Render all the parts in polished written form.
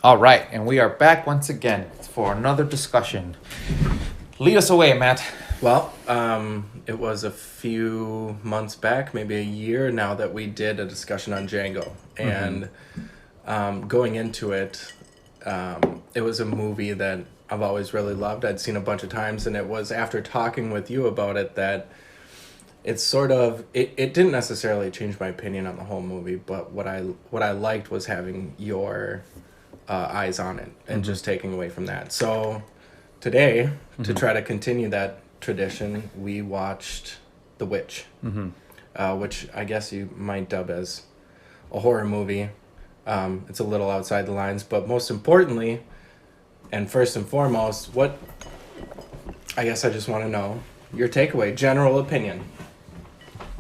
All right, and we are back once again for another discussion. Lead us away, Matt. Well, it was a few months back, maybe a year now, that we did a discussion on Django. And going into it, it was a movie that I've always really loved. I'd seen a bunch of times, and it was after talking with you about it that it's sort of it didn't necessarily change my opinion on the whole movie, but what I liked was having your eyes on it and just taking away from that. So today, to try to continue that tradition, we watched The Witch, which I guess you might dub as a horror movie. It's a little outside the lines, but most importantly, and first and foremost, I guess I just want to know your takeaway, general opinion.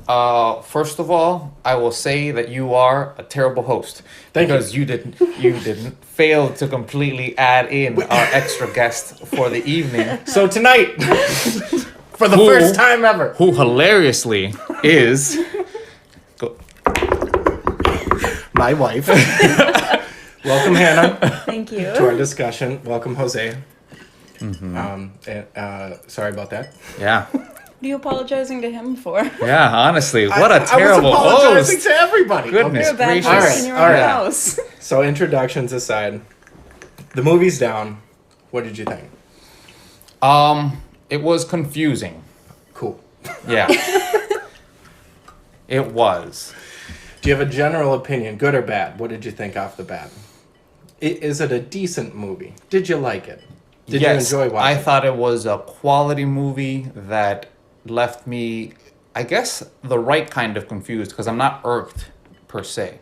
First of all, I will say that you are a terrible host. Thank you. Because you didn't fail to completely add in our extra guest for the evening. So tonight, for the first time ever, Who hilariously is... my wife. Welcome, Hannah, Thank you. to our discussion. Welcome, Jose. Sorry about that. Yeah. What are you apologizing to him for? Yeah, honestly, what a I terrible was apologizing host. to everybody. Goodness You're a bad gracious. person in your All own right. house. So introductions aside, the movie's down. What did you think? It was confusing. Cool. Yeah. It was. Do you have a general opinion, good or bad? What did you think off the bat? Is it a decent movie? Did you like it? Did you enjoy watching I it? thought it was a quality movie that left me, I guess, the right kind of confused because I'm not irked per se.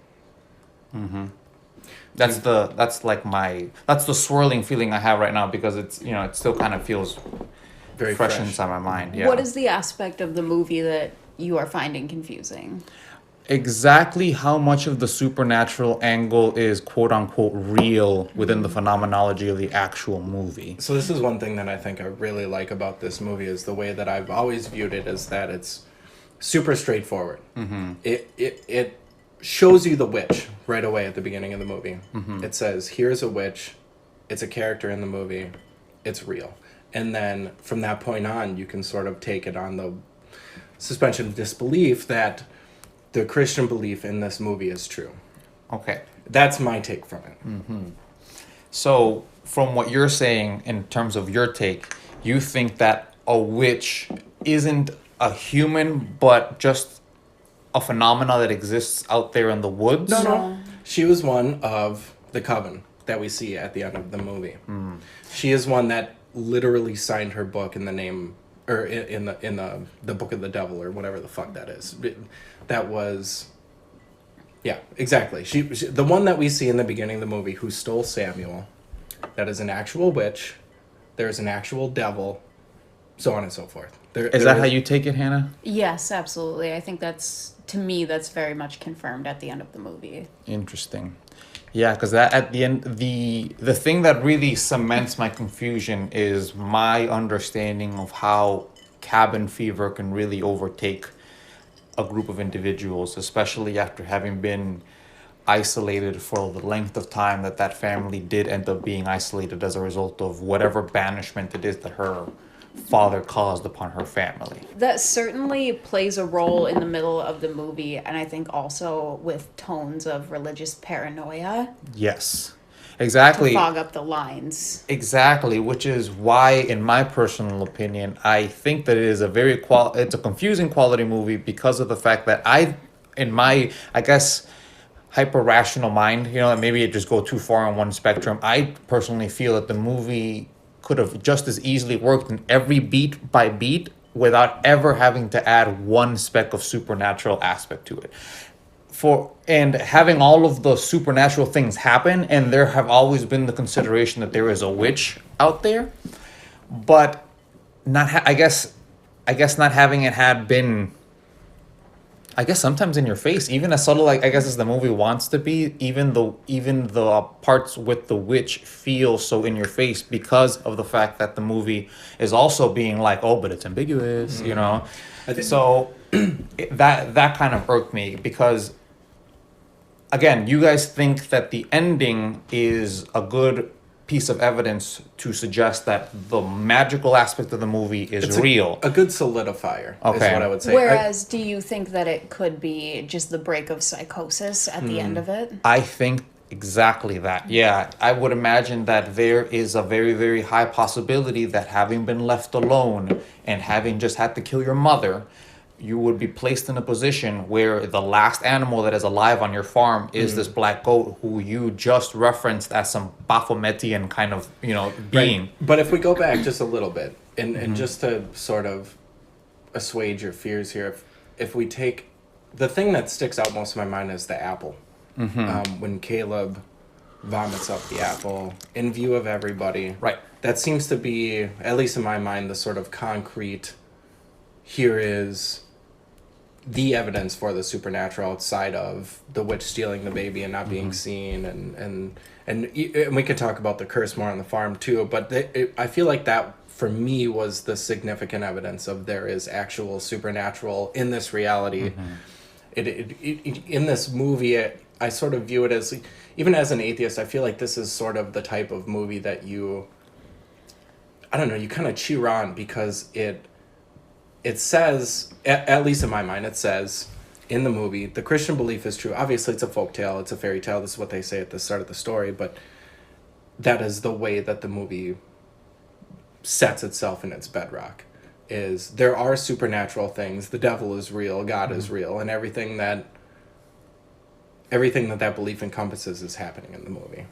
That's the swirling feeling I have right now because it's it still kind of feels Very fresh fresh. inside my mind. Yeah. What is the aspect of the movie that you are finding confusing? Exactly how much of the supernatural angle is quote unquote real within the phenomenology of the actual movie? So this is one thing that I think I really like about this movie is the way that I've always viewed it is that it's super straightforward. It shows you the witch right away at the beginning of the movie. It says, here's a witch. It's a character in the movie. It's real. And then from that point on, you can sort of take it on the suspension of disbelief that the Christian belief in this movie is true. Okay. That's my take from it. So, from what you're saying in terms of your take, you think that a witch isn't a human, but just a phenomena that exists out there in the woods? No. She was one of the coven that we see at the end of the movie. She is one that literally signed her book in the name, or in the book of the devil, or whatever the fuck that is. That was, yeah, exactly. She the one that we see in the beginning of the movie who stole Samuel. That is an actual witch. There's an actual devil, so on and so forth. Is that how you take it, Hannah? Yes, absolutely. I think that's very much confirmed at the end of the movie. Interesting. Yeah, because that at the end, the thing that really cements my confusion is my understanding of how cabin fever can really overtake a group of individuals, especially after having been isolated for the length of time that family did end up being isolated as a result of whatever banishment it is that her father caused upon her family. That certainly plays a role in the middle of the movie, and I think also with tones of religious paranoia Yes, exactly. to fog up the lines. Exactly, which is why, in my personal opinion, I think that it is it's a confusing quality movie because of the fact that in my, I guess, hyper-rational mind, maybe it just go too far on one spectrum. I personally feel that the movie could have just as easily worked in every beat by beat without ever having to add one speck of supernatural aspect to it. And having all of the supernatural things happen, and there have always been the consideration that there is a witch out there, but I guess not having it had been, I guess sometimes in your face, even as subtle like I guess as the movie wants to be, even the parts with the witch feel so in your face because of the fact that the movie is also being like, oh, but it's ambiguous, So that kind of irked me because again, you guys think that the ending is a good piece of evidence to suggest that the magical aspect of the movie is It's real. a good solidifier is Okay. what I would say. Whereas, do you think that it could be just the break of psychosis at the end of it? I think exactly that. Yeah, I would imagine that there is a very, very high possibility that having been left alone and having just had to kill your mother, you would be placed in a position where the last animal that is alive on your farm is this black goat who you just referenced as some Baphometian kind of, being. Right. But if we go back just a little bit, and just to sort of assuage your fears here, if we take the thing that sticks out most in my mind is the apple. When Caleb vomits up the apple in view of everybody. Right. That seems to be, at least in my mind, the sort of concrete, here is the evidence for the supernatural outside of the witch stealing the baby and not being seen, and we could talk about the curse more on the farm too, but I feel like that for me was the significant evidence of there is actual supernatural in this reality. In this movie, I sort of view it as, even as an atheist, I feel like this is sort of the type of movie that you kind of cheer on, because it says, at least in my mind, it says in the movie, the Christian belief is true. Obviously, it's a folktale, it's a fairy tale. This is what they say at the start of the story, but that is the way that the movie sets itself in its bedrock. Is there are supernatural things. The devil is real. God is real, and everything that belief encompasses is happening in the movie.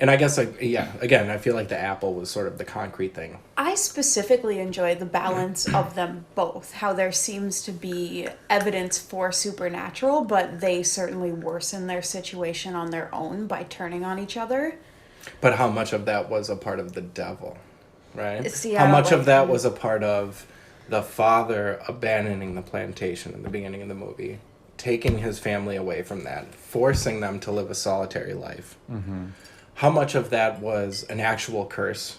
And I guess, again, I feel like the apple was sort of the concrete thing. I specifically enjoy the balance of them both. How there seems to be evidence for supernatural, but they certainly worsen their situation on their own by turning on each other. But how much of that was a part of the devil, right? See, how much of that was a part of the father abandoning the plantation in the beginning of the movie, taking his family away from that, forcing them to live a solitary life? How much of that was an actual curse?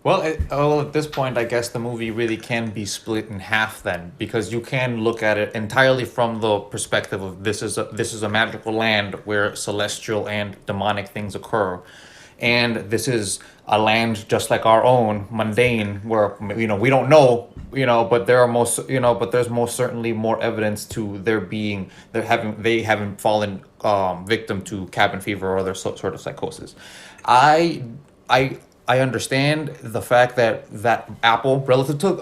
Well, at this point, I guess the movie really can be split in half then, because you can look at it entirely from the perspective of this is a magical land where celestial and demonic things occur, and this is a land just like our own, mundane, where we don't know, but there's most certainly more evidence to they haven't fallen victim to cabin fever or other sort of psychosis. I understand the fact that apple, relative to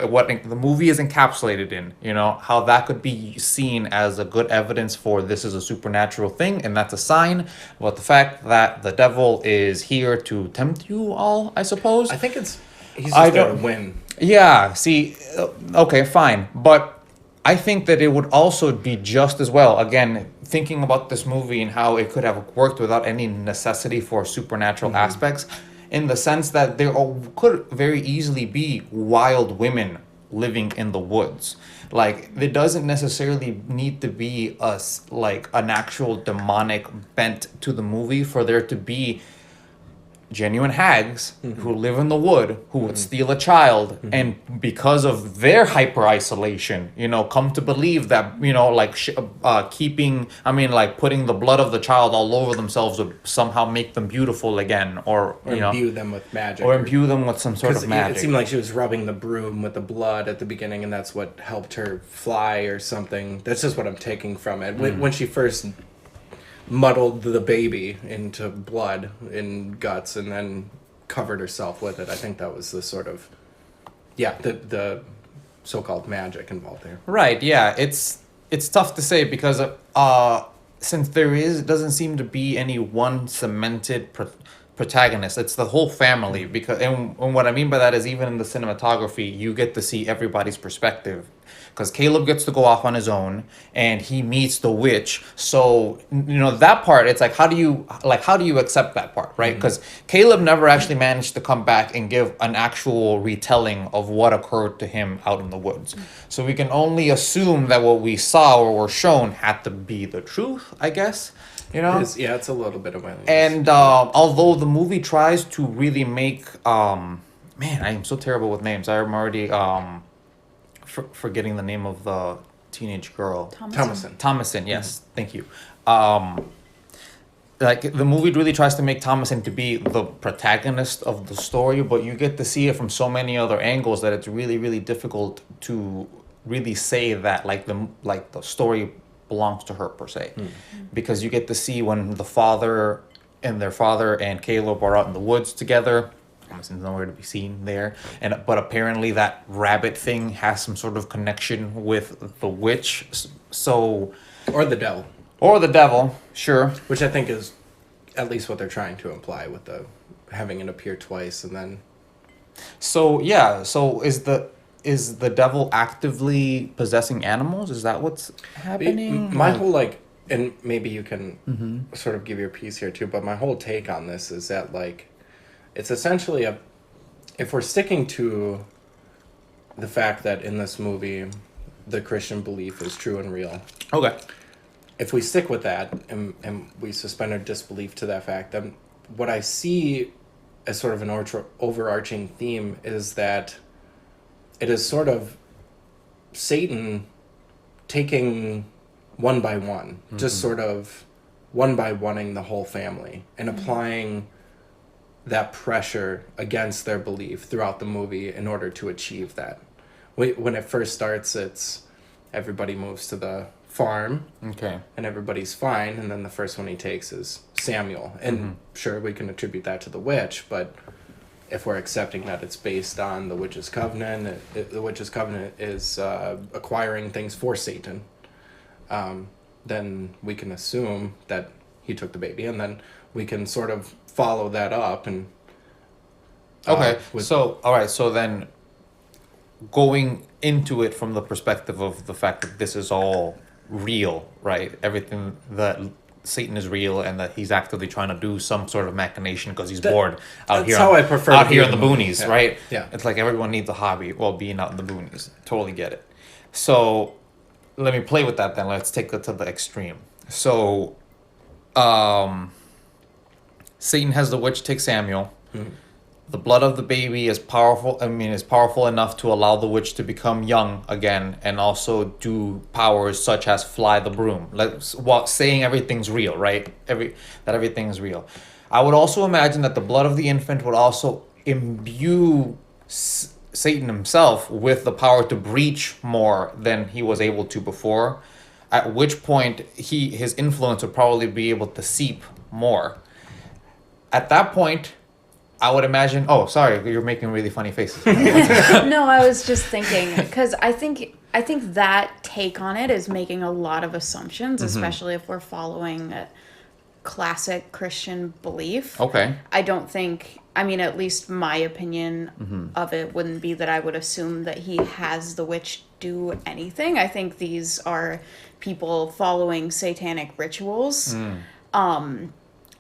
what the movie is encapsulated in, how that could be seen as a good evidence for this is a supernatural thing, and that's a sign. But the fact that the devil is here to tempt you all, I suppose. I think he's just there to win. Yeah. See, okay, fine, but I think that it would also be just as well, again, thinking about this movie and how it could have worked without any necessity for supernatural aspects, in the sense that there could very easily be wild women living in the woods. Like, there doesn't necessarily need to be an actual demonic bent to the movie for there to be genuine hags who live in the wood who would steal a child and because of their hyper isolation come to believe that putting the blood of the child all over themselves would somehow make them beautiful again, or imbue them with magic, or imbue them with some sort of magic. It seemed like she was rubbing the broom with the blood at the beginning, and that's what helped her fly or something. That's just what I'm taking from it. When she first muddled the baby into blood and guts and then covered herself with it, I think that was the sort of the so-called magic involved there. Right, yeah. It's tough to say because since doesn't seem to be any one cemented protagonist. It's the whole family, because and what I mean by that is even in the cinematography you get to see everybody's perspective, because Caleb gets to go off on his own and he meets the witch. So that part, it's like how do you accept that part, right? Because Caleb never actually managed to come back and give an actual retelling of what occurred to him out in the woods. So we can only assume that what we saw or were shown had to be the truth, I guess. It's a little bit of my. And although the movie tries to really make man, I am so terrible with names. I'm already forgetting the name of teenage girl. Thomasin. Thomasin, yes, thank you. Like the movie really tries to make Thomasin to be the protagonist of the story, but you get to see it from so many other angles that it's really, really difficult to really say that the story belongs to her per se, because you get to see when their father and Caleb are out in the woods together. Thomasin's nowhere to be seen there, but apparently that rabbit thing has some sort of connection with the witch, so Or the devil. or the devil, sure. Which I think is at least what they're trying to imply with the having it appear twice and then... So yeah, so is the devil actively possessing animals? Is that what's happening? My whole, like, and maybe you can sort of give your piece here too, but my whole take on this is that, like, it's essentially if we're sticking to the fact that in this movie the Christian belief is true and real. Okay. If we stick with that and we suspend our disbelief to that fact, then what I see as sort of an overarching theme is that it is sort of Satan taking one by one, just sort of one by one-ing the whole family and applying that pressure against their belief throughout the movie in order to achieve that. When it first starts, it's everybody moves to the farm, Okay. and everybody's fine, and then the first one he takes is Samuel. And sure, we can attribute that to the witch, but if we're accepting that it's based on the witch's covenant, the witch's covenant is acquiring things for Satan, then we can assume that he took the baby, and then we can sort of follow that up and Okay. with- So all right. So then, going into it from the perspective of the fact that this is all real, right? Everything that Satan is real, and that he's actively trying to do some sort of machination because he's bored out that's here. how I prefer out to here view in the the movie. boonies, Yeah. right? Yeah. It's like everyone needs a hobby. Well, being out in the boonies, totally get it. So let me play with that then. Let's take it to the extreme. So, Satan has the witch take Samuel. The blood of the baby is powerful. Is powerful enough to allow the witch to become young again, and also do powers such as fly the broom. Saying everything's real, right? That everything is real. I would also imagine that the blood of the infant would also imbue Satan himself with the power to breach more than he was able to before. At which point his influence would probably be able to seep more. At that point, I would imagine. Oh, sorry, you're making really funny faces. No, I was just thinking because I think that take on it is making a lot of assumptions, especially if we're following classic Christian belief. Okay. I don't think. I mean, at least my opinion of it wouldn't be that I would assume that he has the witch do anything. I think these are people following satanic rituals.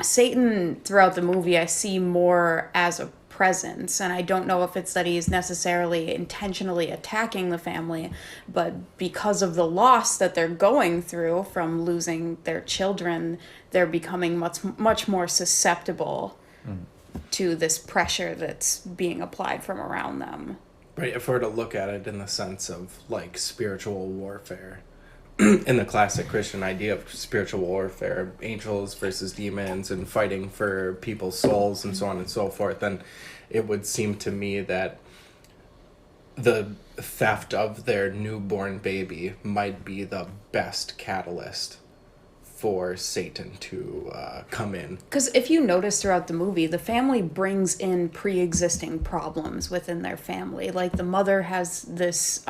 Satan throughout the movie I see more as a presence, and I don't know if it's that he's necessarily intentionally attacking the family, but because of the loss that they're going through from losing their children, they're becoming much more susceptible to this pressure that's being applied from around them. Right, if we're to look at it in the sense of, like, spiritual warfare, in the classic Christian idea of spiritual warfare, angels versus demons and fighting for people's souls and so on and so forth, then it would seem to me that the theft of their newborn baby might be the best catalyst for Satan to come in. Because if you notice throughout the movie, the family brings in pre-existing problems within their family. Like the mother has this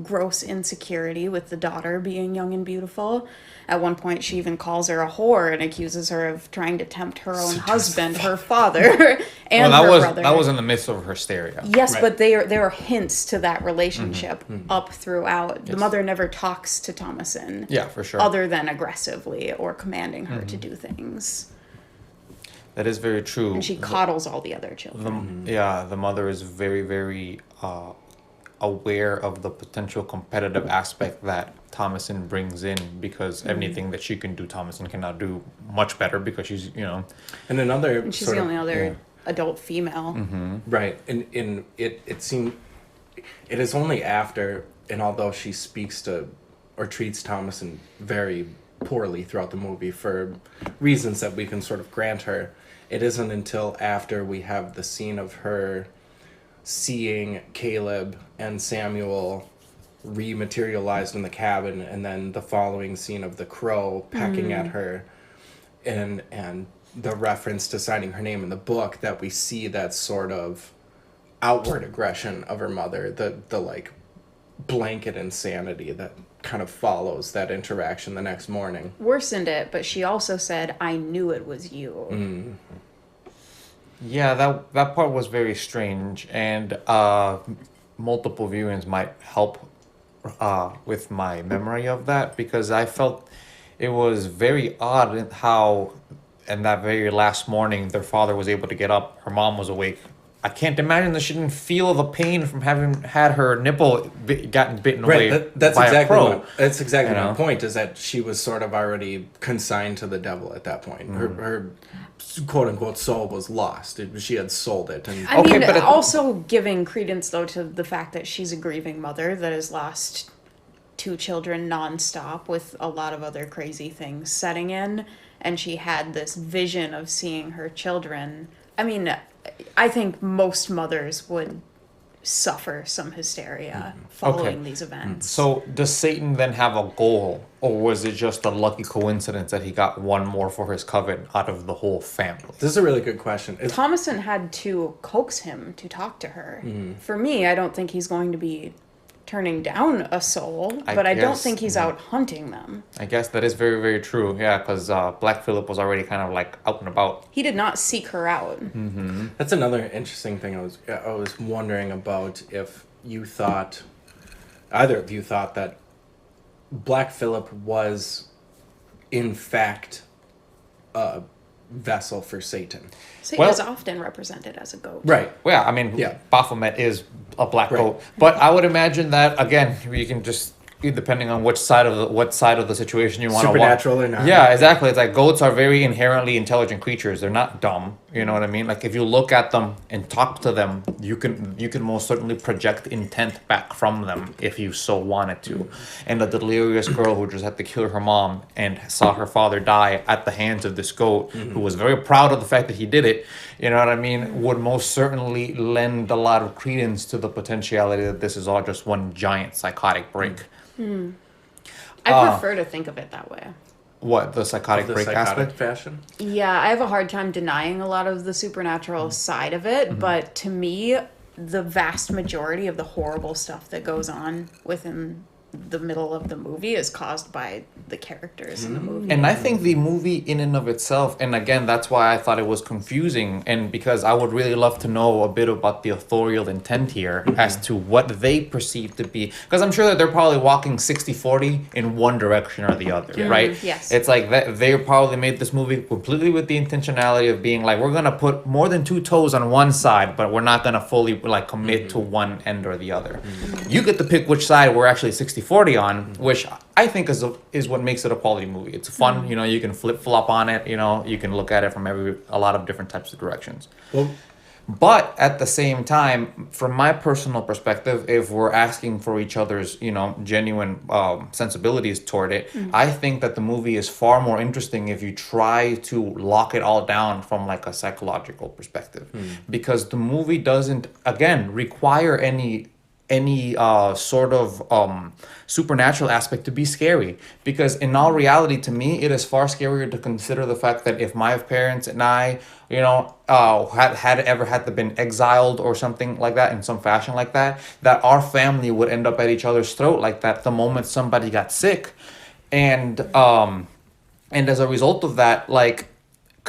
gross insecurity with the daughter being young and beautiful. At one point, she even calls her a whore and accuses her of trying to tempt her own husband, her father, and her brother. That was in the midst of her hysteria. Yes, Right. but there are hints to that relationship up throughout. The mother never talks to Thomasin. Yeah, for sure. Other than aggressively or commanding her to do things. That is very true. And she coddles all the other children. The mother is very, very aware of the potential competitive aspect that Thomasin brings in, because anything that she can do, Thomasin cannot do much better because she's, And another And she's sort the of, only other adult female. right, and it seemed, it is only after, and although she speaks to or treats Thomasin very poorly throughout the movie for reasons that we can sort of grant her. It isn't until after we have the scene of her seeing Caleb and Samuel rematerialized in the cabin, and then the following scene of the crow pecking at her, and the reference to signing her name in the book, that we see that sort of outward aggression of her mother, the like blanket insanity that kind of follows that interaction the next morning. Worsened it, but she also said, "I knew it was you." Yeah, that part was very strange, and multiple viewings might help with my memory of that, because I felt it was very odd in how, in that very last morning, their father was able to get up, her mom was awake. I can't imagine that she didn't feel the pain from having had her nipple gotten bitten away That's by exactly a crow. that's exactly You my know? point, is that she was sort of already consigned to the devil at that point. Her quote unquote soul was lost. She had sold it. And I Okay, mean, but also giving credence, though, to the fact that she's a grieving mother that has lost 2 children nonstop with a lot of other crazy things setting in, and she had this vision of seeing her children. I mean, I think most mothers would suffer some hysteria following these events. So does Satan then have a goal, or was it just a lucky coincidence that he got one more for his coven out of the whole family? this is a really good question. Thomasin had to coax him to talk to her. For me, I don't think he's going to be turning down a soul, but I don't guess, think he's out hunting them. I guess that is very, very true. Yeah, because Black Phillip was already kind of like out and about. He did not seek her out. That's another interesting thing I was wondering about, if you thought, either of you thought, that Black Phillip was in fact a vessel for Satan. Satan Well- is often represented as a goat. Right. Well, yeah, I mean, Yeah. Baphomet is a black Right. goat, but I would imagine that again, you can just, depending on what side of the situation you want to watch. Supernatural or not. Yeah, exactly. It's like goats are very inherently intelligent creatures. They're not dumb. You know what I mean? Like if you look at them and talk to them, you can most certainly project intent back from them if you so wanted to. And the delirious girl who just had to kill her mom and saw her father die at the hands of this goat, who was very proud of the fact that he did it, you know what I mean, would most certainly lend a lot of credence to the potentiality that this is all just one giant psychotic break. I prefer to think of it that way. What, the psychotic The break psychotic aspect? fashion. Yeah, I have a hard time denying a lot of the supernatural side of it, but to me, the vast majority of the horrible stuff that goes on within the middle of the movie is caused by the characters in the movie. And I think the movie in and of itself, and again, that's why I thought it was confusing, and because I would really love to know a bit about the authorial intent here as to what they perceive to be, because I'm sure that they're probably walking 60-40 in one direction or the other, right? Yes. It's like that they probably made this movie completely with the intentionality of being like, we're going to put more than 2 toes on one side, but we're not going to fully like commit to one end or the other. You get to pick which side we're actually 60-40 on, which I think is what makes it a quality movie. It's fun, you know, you can flip-flop on it, you know, you can look at it from a lot of different types of directions. Well, But at the same time, from my personal perspective, if we're asking for each other's, you know, genuine sensibilities toward it, I think that the movie is far more interesting if you try to lock it all down from like a psychological perspective, because the movie doesn't, again, require any sort of supernatural aspect to be scary, because in all reality, to me, it is far scarier to consider the fact that if my parents and I, you know, had ever had to been exiled or something like that in some fashion like that, that our family would end up at each other's throat like that the moment somebody got sick, and as a result of that, like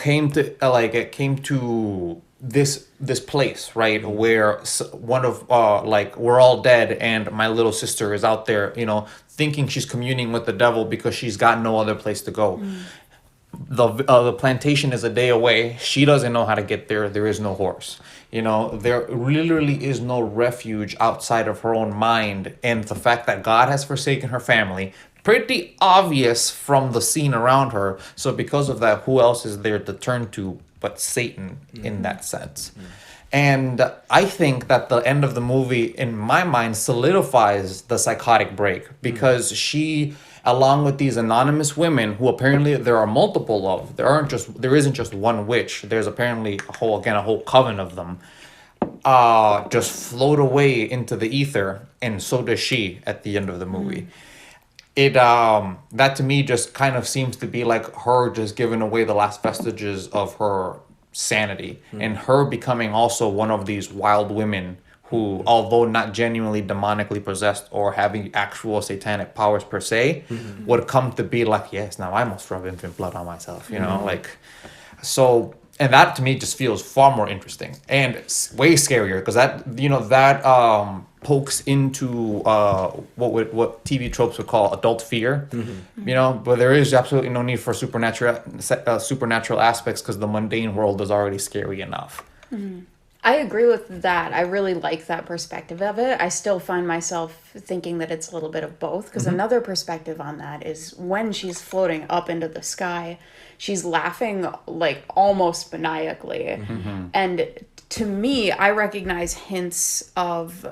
it came to this place, right, where one of like we're all dead and my little sister is out there, you know, thinking she's communing with the devil because she's got no other place to go. The plantation is a day away. She doesn't know how to get there. There is no horse. You know, there literally is no refuge outside of her own mind, and the fact that God has forsaken her family, pretty obvious from the scene around her. So because of that, who else is there to turn to but Satan in that sense? And I think that the end of the movie, in my mind, solidifies the psychotic break because she, along with these anonymous women, who apparently there are multiple of, there isn't just one witch. There's apparently a whole coven of them. Just float away into the ether, and so does she at the end of the movie. It that to me just kind of seems to be like her just giving away the last vestiges of her sanity and her becoming also one of these wild women who, although not genuinely demonically possessed or having actual satanic powers per se, would come to be like, yes, now I must rub infant blood on myself, you know, like, so. And that to me just feels far more interesting and way scarier because that, you know, that pokes into what TV tropes would call adult fear, you know. But there is absolutely no need for supernatural aspects because the mundane world is already scary enough. I agree with that. I really like that perspective of it. I still find myself thinking that it's a little bit of both because another perspective on that is when she's floating up into the sky, she's laughing like almost maniacally. And to me, I recognize hints of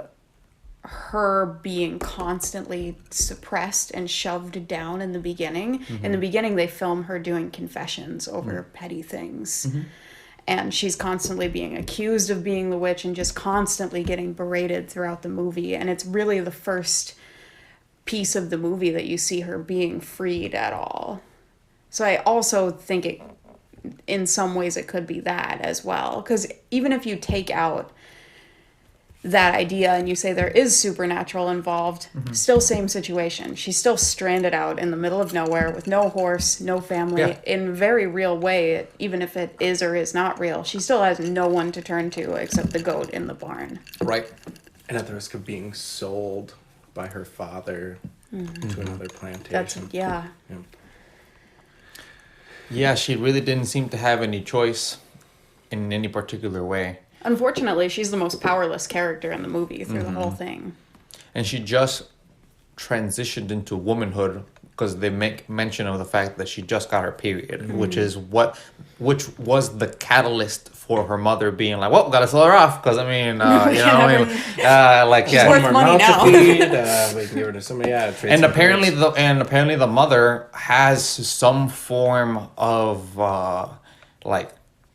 her being constantly suppressed and shoved down in the beginning. In the beginning, they film her doing confessions over petty things. And she's constantly being accused of being the witch and just constantly getting berated throughout the movie. And it's really the first piece of the movie that you see her being freed at all. So I also think in some ways it could be that as well. Because even if you take out that idea and you say there is supernatural involved, still same situation. She's still stranded out in the middle of nowhere with no horse, no family, in a very real way, even if it is or is not real. She still has no one to turn to except the goat in the barn. Right. And at the risk of being sold by her father to another plantation. Yeah. Yeah, she really didn't seem to have any choice in any particular way. Unfortunately, she's the most powerless character in the movie through the whole thing. And she just transitioned into womanhood because they make mention of the fact that she just got her period, which was the catalyst for her mother being like, well, gotta sell her off because I mean, She's worth money now. We can give her to somebody. And apparently the mother has some form of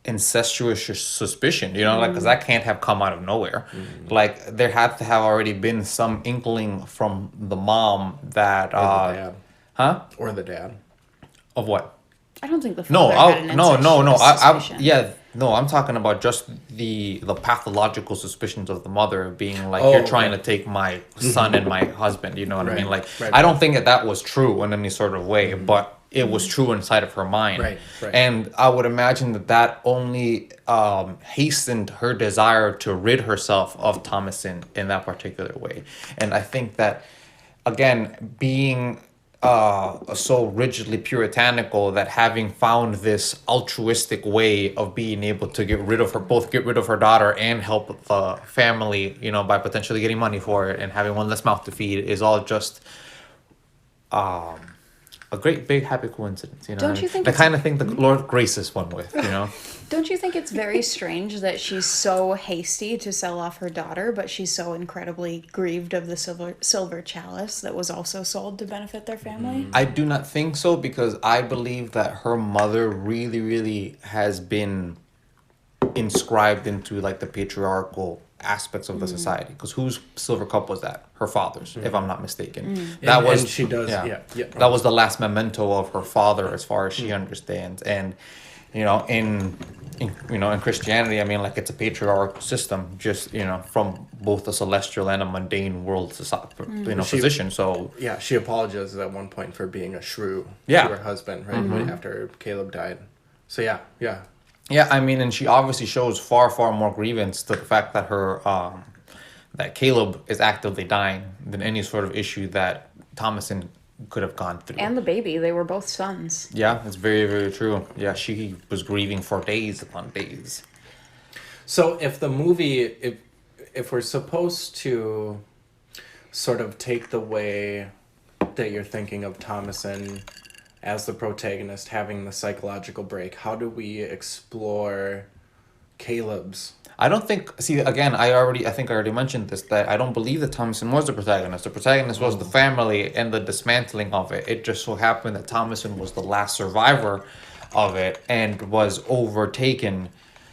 incestuous suspicion, you know, like, because that can't have come out of nowhere. Like, there had to have already been some inkling from the mom that or the dad. Huh? Or the dad. Of what? I don't think the father had an incestuous suspicion. I'm talking about just the pathological suspicions of the mother being like, you're trying to take my son and my husband, you know what I mean? Like, I don't think that was true in any sort of way, but it was true inside of her mind. Right. And I would imagine that only hastened her desire to rid herself of Thomasin in that particular way. And I think that, again, being so rigidly puritanical, that having found this altruistic way of being able to get rid of her daughter and help the family, you know, by potentially getting money for it and having one less mouth to feed, is all just a great big happy coincidence, you know. Don't you think the kind of thing the Lord graces one with, you know? Don't you think it's very strange that she's so hasty to sell off her daughter, but she's so incredibly grieved of the silver chalice that was also sold to benefit their family? I do not think so, because I believe that her mother really, really has been inscribed into like the patriarchal aspects of the society. Because whose silver cup was that? Her father's, if I'm not mistaken. That was, and she does, yeah. That was the last memento of her father, as far as she understands. And you know, in Christianity, I mean, like, it's a patriarchal system, just, you know, from both a celestial and a mundane world position. So she apologizes at one point for being a shrew to her husband, right after Caleb died. So yeah, I mean, and she obviously shows far more grievance to the fact that her that Caleb is actively dying than any sort of issue that Thomasin could have gone through. And the baby, they were both sons. Yeah, it's very, very true. Yeah, she was grieving for days upon days. So if the movie, if we're supposed to sort of take the way that you're thinking of Thomasin as the protagonist having the psychological break, how do we explore Caleb's I don't think. See, again, I think I already mentioned this, that I don't believe that Thomasin was the protagonist. The protagonist was the family and the dismantling of it. It just so happened that Thomasin was the last survivor of it and was overtaken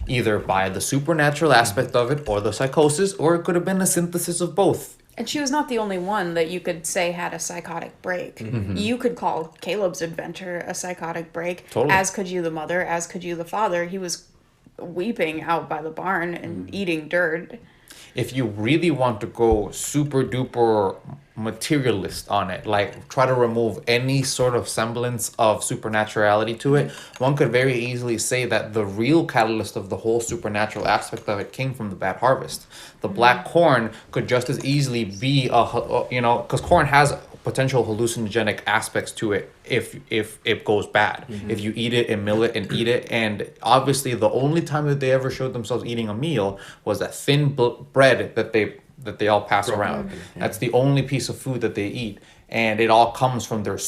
either by the supernatural aspect of it or the psychosis, or it could have been a synthesis of both. And she was not the only one that you could say had a psychotic break. You could call Caleb's adventure a psychotic break, Totally. as could you the mother, as could you the father. He was weeping out by the barn and eating dirt. If you really want to go super duper materialist on it, like try to remove any sort of semblance of supernaturality to it, one could very easily say that the real catalyst of the whole supernatural aspect of it came from the bad harvest. The black corn could just as easily be because corn has potential hallucinogenic aspects to it if it goes bad. If you eat it and mill it and eat it, and obviously the only time that they ever showed themselves eating a meal was that thin bread that they all pass around. That's the only piece of food that they eat, and it all comes from their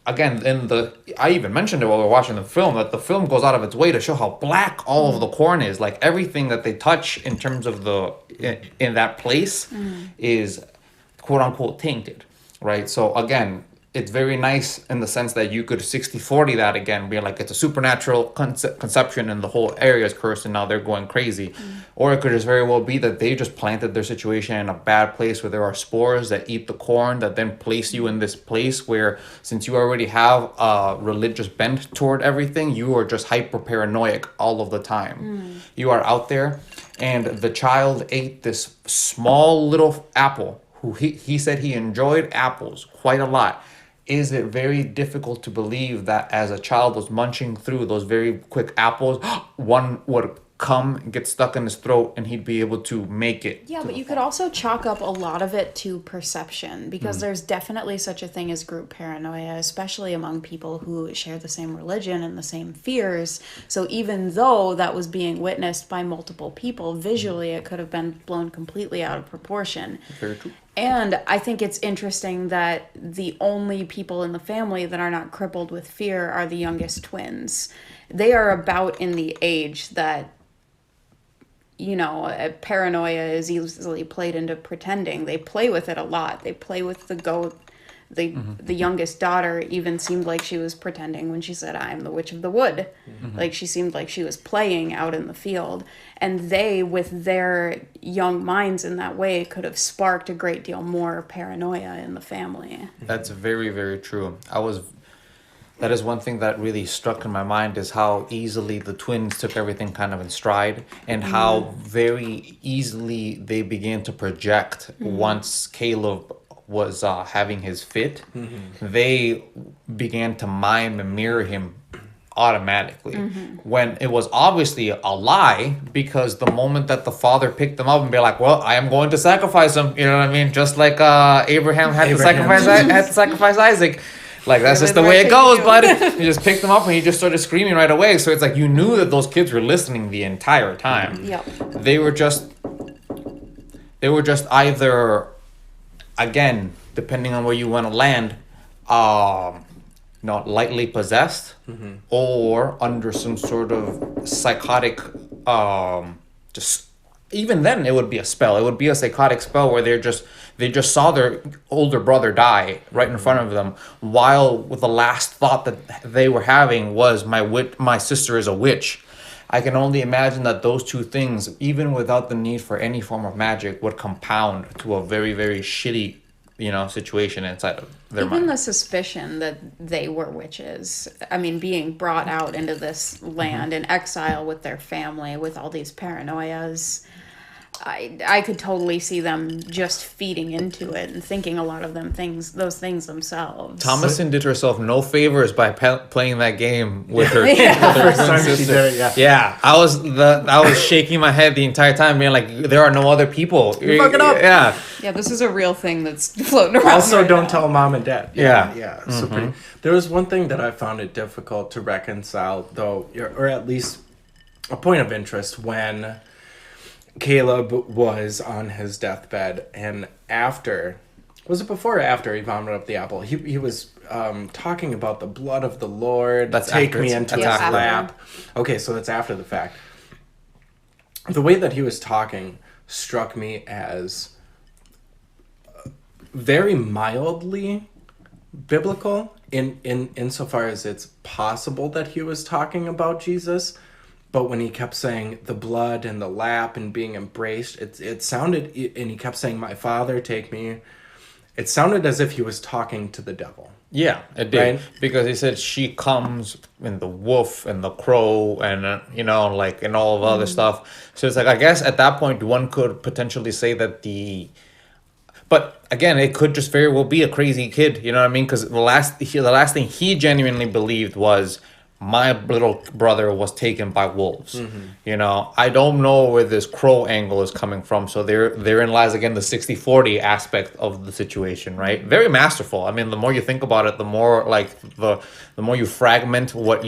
I even mentioned it while we were watching the film, that the film goes out of its way to show how black all of the corn is. Like everything that they touch in terms of in that place is quote unquote tainted. Right, so again, it's very nice in the sense that you could 60-40 that again, being like it's a supernatural conception and the whole area is cursed and now they're going crazy. Or it could just very well be that they just planted their situation in a bad place where there are spores that eat the corn that then place you in this place where, since you already have a religious bent toward everything, you are just hyper paranoid all of the time. You are out there, and the child ate this small little apple. Who he said he enjoyed apples quite a lot. Is it very difficult to believe that as a child was munching through those very quick apples, one would come and get stuck in his throat and he'd be able to make it? Yeah, but you could also chalk up a lot of it to perception, because there's definitely such a thing as group paranoia, especially among people who share the same religion and the same fears. So even though that was being witnessed by multiple people, visually it could have been blown completely out of proportion. Very true. And I think it's interesting that the only people in the family that are not crippled with fear are the youngest twins. They are about in the age that, paranoia is easily played into pretending. They play with it a lot. They play with the goat. The youngest daughter even seemed like she was pretending when she said, "I'm the witch of the wood." Like she seemed like she was playing out in the field. And they, with their young minds in that way, could have sparked a great deal more paranoia in the family. That's very, very true. That is one thing that really struck in my mind, is how easily the twins took everything kind of in stride, and how very easily they began to project once Caleb was having his fit. They began to mime and mirror him automatically, when it was obviously a lie, because the moment that the father picked them up and be like, well, I am going to sacrifice him, you know what I mean, just like Abraham had to sacrifice Isaac. Like, that's just the way it goes, bud. He just picked them up and he just started screaming right away. So it's like you knew that those kids were listening the entire time. Yep. They were just either, again, depending on where you want to land, not lightly possessed, or under some sort of psychotic, just even then it would be a spell. It would be a psychotic spell where they just saw their older brother die right in front of them, while the last thought that they were having was my sister is a witch. I can only imagine that those two things, even without the need for any form of magic, would compound to a very, very shitty, situation inside of their mind. Even the suspicion that they were witches, I mean, being brought out into this land in exile with their family, with all these paranoias, I could totally see them just feeding into it and thinking a lot of those things themselves. Thomasin did herself no favors by playing that game with her, with her First twin time she sister. did it, Yeah, I was shaking my head the entire time, being like, there are no other people. You fuck it up. Yeah. Yeah, this is a real thing that's floating around. Also, right don't now. tell mom and dad. Yeah. So pretty. There was one thing that I found it difficult to reconcile, though, or at least a point of interest, when Caleb was on his deathbed, and was it before or after he vomited up the apple? He was talking about the blood of the Lord. That's take after. me into That's his after. lap. Okay, so that's after the fact. the way that he was talking struck me as very mildly biblical in insofar as it's possible that he was talking about Jesus, but when he kept saying the blood and the lap and being embraced, it sounded, and he kept saying, "My Father, take me," it sounded as if he was talking to the devil. Yeah, it did. Right? Because he said she comes in the wolf and the crow and, like, and all of other stuff. So it's like, I guess at that point, one could potentially say that but again, it could just very well be a crazy kid, you know what I mean? Because the last thing he genuinely believed was my little brother was taken by wolves. I don't know where this crow angle is coming from. So therein lies again the 60-40 aspect of the situation, right? Very masterful. I mean, the more you think about it, the more like the more you fragment what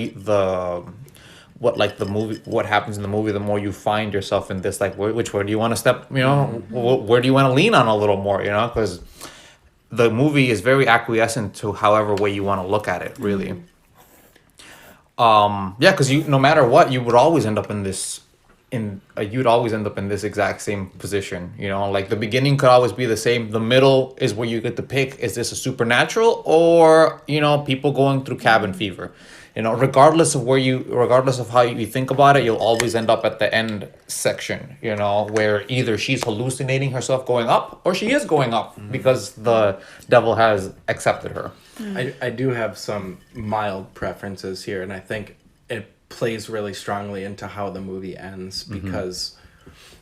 happens in the movie, the more you find yourself in this, like, which way do you want to step, where do you want to lean on a little more, because the movie is very acquiescent to however way you want to look at it, really. Because no matter what, you would always end up in this exact same position. Like the beginning could always be the same. The middle is where you get to pick: is this a supernatural or people going through cabin fever? Regardless of how you think about it, you'll always end up at the end section. Where either she's hallucinating herself going up, or she is going up because the devil has accepted her. I do have some mild preferences here, and I think it plays really strongly into how the movie ends, because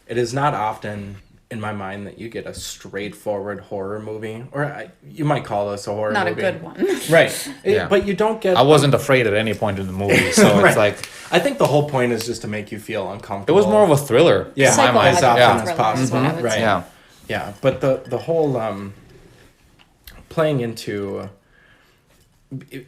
it is not often in my mind that you get a straightforward horror movie, or you might call this a horror Not movie. a good one. Right. Yeah. But you don't get... I wasn't afraid at any point in the movie, so Right. It's like... I think the whole point is just to make you feel uncomfortable. It was more of a thriller, Yeah, in my mind. as often Psychological as thriller is what I possible. would Right. say. Yeah. Yeah, but the whole playing into...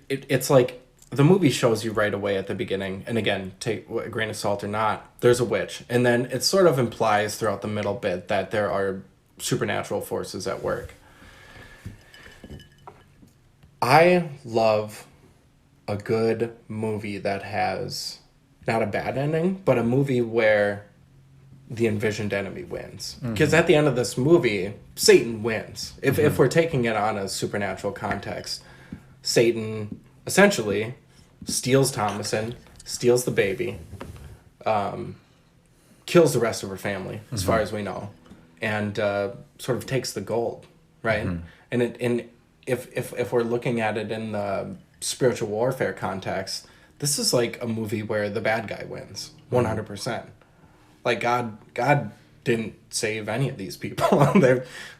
It's like the movie shows you right away at the beginning, and again, take a grain of salt or not, there's a witch. And then it sort of implies throughout the middle bit that there are supernatural forces at work. I love a good movie that has not a bad ending, but a movie where the envisioned enemy wins. Because at the end of this movie, Satan wins. If we're taking it on a supernatural context, Satan essentially steals Thomasin, steals the baby, kills the rest of her family, as far as we know, and sort of takes the gold, right? And if we're looking at it in the spiritual warfare context, this is like a movie where the bad guy wins 100%. Like God didn't save any of these people.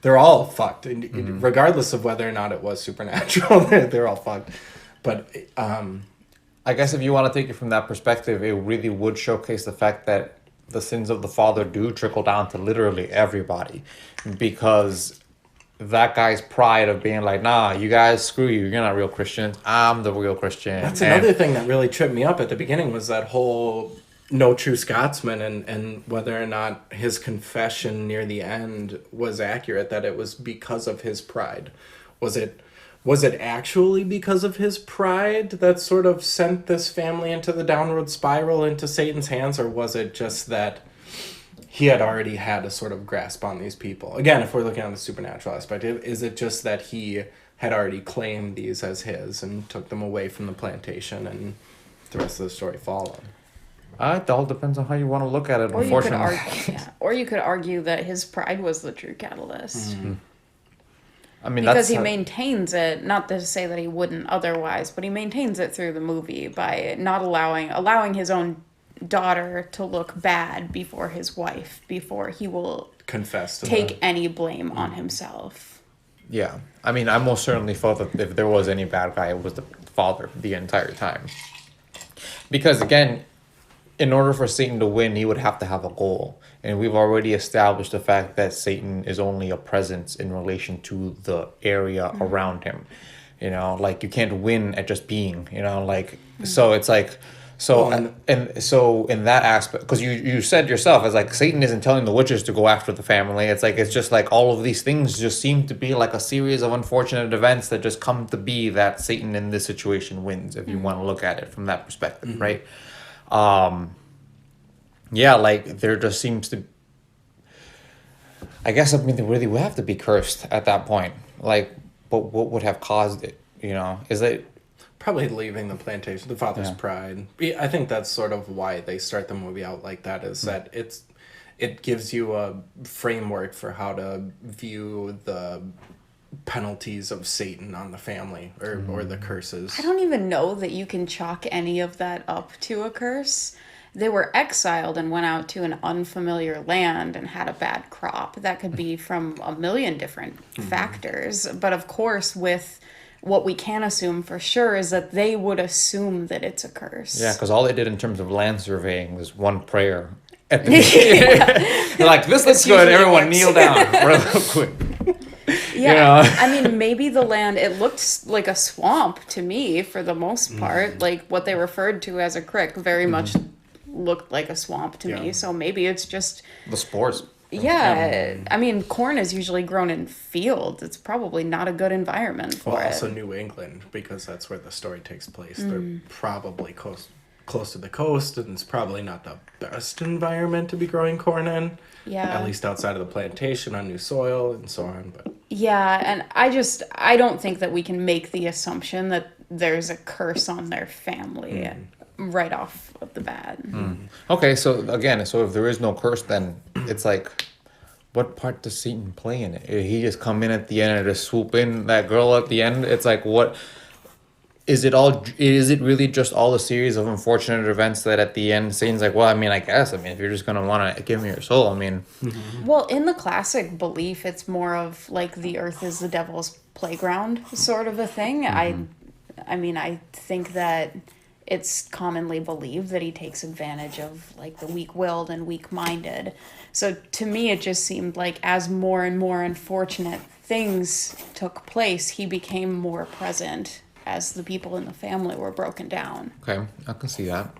they're all fucked, regardless of whether or not it was supernatural. They're all fucked. But I guess if you want to take it from that perspective, it really would showcase the fact that the sins of the father do trickle down to literally everybody, because that guy's pride of being like, nah, you guys, screw you, you're not real Christians, I'm the real Christian. that's another thing that really tripped me up at the beginning, was that whole no true Scotsman, and whether or not his confession near the end was accurate, that it was because of his pride. Was it actually because of his pride that sort of sent this family into the downward spiral into Satan's hands, or was it just that he had already had a sort of grasp on these people? Again, if we're looking at the supernatural aspect, is it just that he had already claimed these as his and took them away from the plantation, and the rest of the story followed? It all depends on how you want to look at it, Or you could unfortunately. or you could argue that his pride was the true catalyst. I mean, Because that's he maintains it, not to say that he wouldn't otherwise, but he maintains it through the movie by not allowing his own daughter to look bad before his wife, before he will Confess to take any blame on himself. Yeah. I mean, I most certainly felt that if there was any bad guy, it was the father the entire time. Because again, in order for Satan to win, he would have to have a goal. And we've already established the fact that Satan is only a presence in relation to the area around him. Like you can't win at just being, so it's like, so, and so in that aspect, because you said yourself, it's like Satan isn't telling the witches to go after the family. It's like, it's just like all of these things just seem to be like a series of unfortunate events that just come to be that Satan in this situation wins, if you want to look at it from that perspective, right? Yeah, like there just seems to. I guess I mean they really would have to be cursed at that point. Like, but what would have caused it? You know, is it? Probably leaving the plantation, the father's Yeah. pride. Yeah, I think that's sort of why they start the movie out like that. Is that it gives you a framework for how to view the penalties of Satan on the family or the curses. I don't even know that you can chalk any of that up to a curse. They were exiled and went out to an unfamiliar land and had a bad crop. That could be from a million different factors. But of course, with what we can assume for sure is that they would assume that it's a curse. Yeah, because all they did in terms of land surveying was one prayer. At the beginning. They're like, this looks good. usually Everyone works. kneel down real quick. Yeah, know? I mean, maybe the land, it looked like a swamp to me for the most part. Like what they referred to as a creek very much looked like a swamp to me. Yeah. So maybe it's just, The spores. yeah. I mean, corn is usually grown in fields. It's probably not a good environment for Well, it. also New England, because that's where the story takes place. They're probably close to the coast, and it's probably not the best environment to be growing corn in. Yeah. At least outside of the plantation on new soil and so on. But Yeah, and I don't think that we can make the assumption that there's a curse on their family right off of the bat. Okay, so again, so if there is no curse, then it's like, what part does Satan play in it? He just come in at the end and just swoop in that girl at the end. It's like, what is it all? Is it really just all a series of unfortunate events that at the end Satan's like, well, I mean, I guess, I mean, if you're just gonna want to give me your soul, I mean, Well, in the classic belief, it's more of like the earth is the devil's playground sort of a thing. I mean, I think that it's commonly believed that he takes advantage of like the weak-willed and weak-minded. So to me, it just seemed like as more and more unfortunate things took place, he became more present as the people in the family were broken down. okay, I can see that.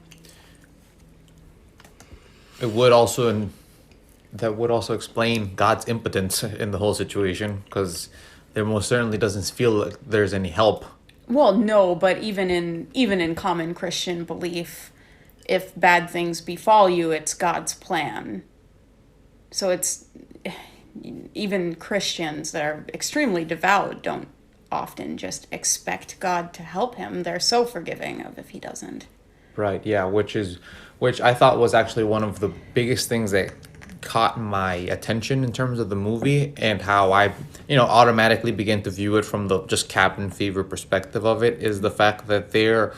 It would also, that would also explain God's impotence in the whole situation, because there most certainly doesn't feel like there's any help. Well, no, but even in common Christian belief, if bad things befall you, it's God's plan. So it's even Christians that are extremely devout don't often just expect God to help him. They're so forgiving of if he doesn't. Right, yeah, which I thought was actually one of the biggest things that caught my attention in terms of the movie, and how I, automatically begin to view it from the just cabin fever perspective of it, is the fact that they were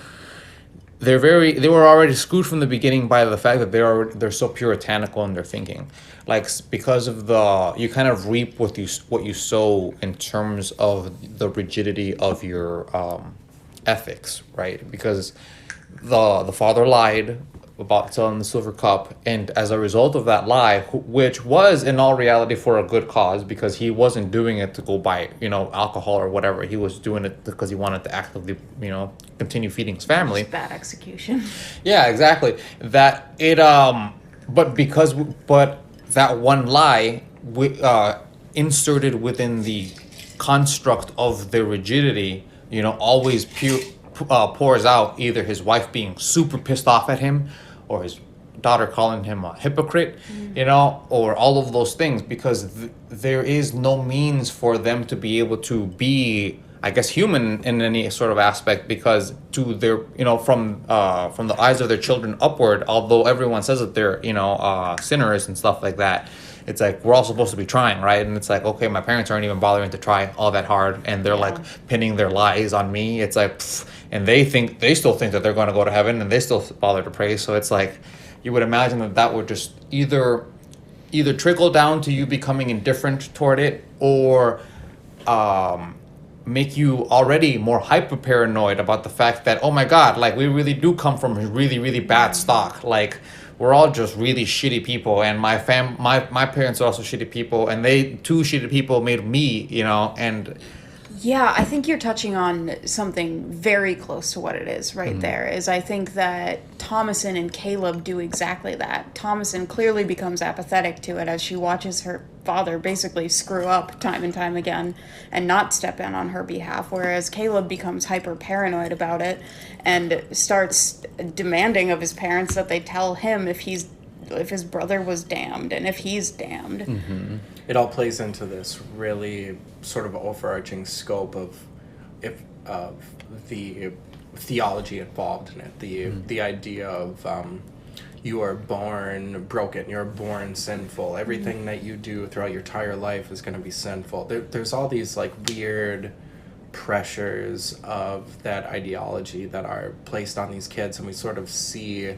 already screwed from the beginning by the fact that they're so puritanical in their thinking, like because of you kind of reap what you sow in terms of the rigidity of your ethics, right? Because the father lied about selling the silver cup, and as a result of that lie, which was in all reality for a good cause, because he wasn't doing it to go buy alcohol or whatever, he was doing it because he wanted to actively continue feeding his family. Bad execution. Yeah, exactly. That it but that one lie inserted within the construct of their rigidity, always pours out either his wife being super pissed off at him, or his daughter calling him a hypocrite, or all of those things, because there is no means for them to be able to be, I guess, human in any sort of aspect, because to their, from the eyes of their children upward, although everyone says that they're, sinners and stuff like that, it's like, we're all supposed to be trying, right? And it's like, okay, my parents aren't even bothering to try all that hard, and they're like pinning their lies on me. It's like, and they still think that they're going to go to heaven, and they still bother to pray. So it's like, you would imagine that would just either trickle down to you becoming indifferent toward it, or make you already more hyper paranoid about the fact that, oh my God, like, we really do come from really, really bad stock. Like, we're all just really shitty people, and my parents are also shitty people, and two shitty people made me, and Yeah, I think you're touching on something very close to what it is right there. Is I think that Thomasin and Caleb do exactly that. Thomasin clearly becomes apathetic to it as she watches her father basically screw up time and time again and not step in on her behalf, whereas Caleb becomes hyper paranoid about it and starts demanding of his parents that they tell him if he's if his brother was damned and if he's damned. Mm-hmm. It all plays into this really sort of overarching scope of the theology involved in it. The idea of you are born broken, you're born sinful. Everything that you do throughout your entire life is going to be sinful. There's all these like weird pressures of that ideology that are placed on these kids, and we sort of see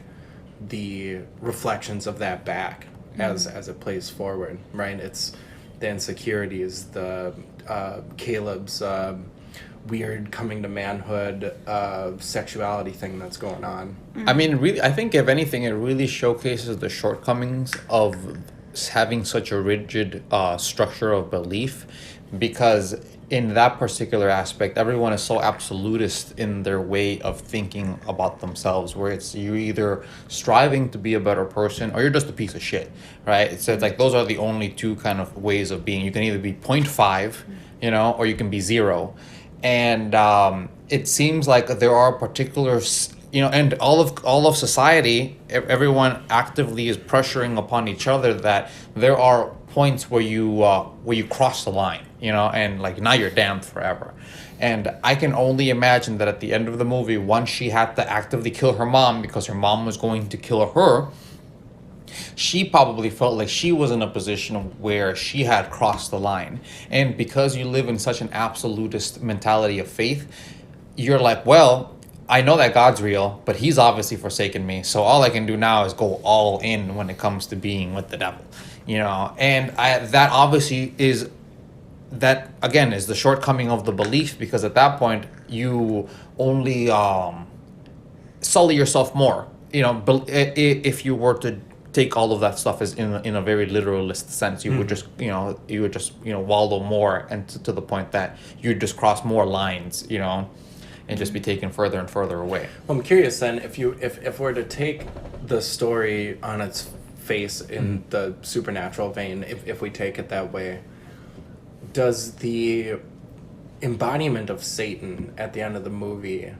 the reflections of that back as it plays forward, right? It's the insecurities, the Caleb's weird coming to manhood sexuality thing that's going on. I mean, really, I think if anything, it really showcases the shortcomings of having such a rigid structure of belief, because in that particular aspect, everyone is so absolutist in their way of thinking about themselves, where it's you're either striving to be a better person or you're just a piece of shit, right? So it's like those are the only two kind of ways of being. You can either be 0.5, you know, or you can be 0. And it seems like there are particular, you know, and all of society, everyone actively is pressuring upon each other that there are points where you cross the line, you know, and like now you're damned forever. And I can only imagine that at the end of the movie, once she had to actively kill her mom because her mom was going to kill her, she probably felt like she was in a position where she had crossed the line. And because you live in such an absolutist mentality of faith, you're like, well, I know that God's real, but he's obviously forsaken me. So all I can do now is go all in when it comes to being with the devil, you know? And that obviously is, that again is the shortcoming of the belief, because at that point you only sully yourself more, you know. If you were to take all of that stuff as in a very literalist sense, you would just wallow more, and to the point that you'd just cross more lines, you know, and just be taken further and further away. Well, I'm curious then, if we're to take the story on its face in the supernatural vein, if we take it that way, does the embodiment of Satan at the end of the movie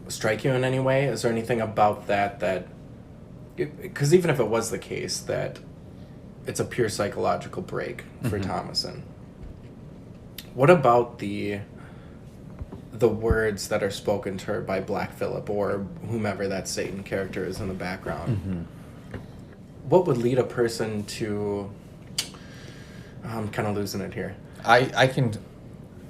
strike you in any way? Is there anything about that because even if it was the case that it's a pure psychological break for Thomasin, what about the words that are spoken to her by Black Phillip or whomever that Satan character is in the background? What would lead a person to... I'm kind of losing it here. I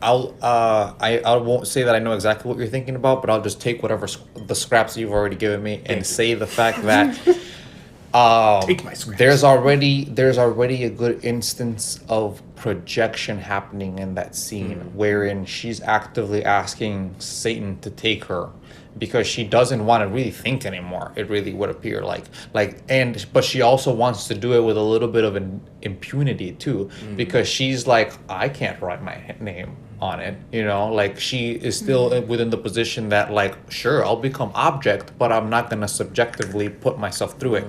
won't say that I know exactly what you're thinking about, but I'll just take whatever the scraps you've already given me and say the fact that Take my scraps. there's already a good instance of projection happening in that scene, wherein she's actively asking Satan to take her because she doesn't want to really think anymore. It really would appear but she also wants to do it with a little bit of an impunity too, because she's like, I can't write my name on it, you know, like she is still within the position that like, sure, I'll become object, but I'm not going to subjectively put myself through it.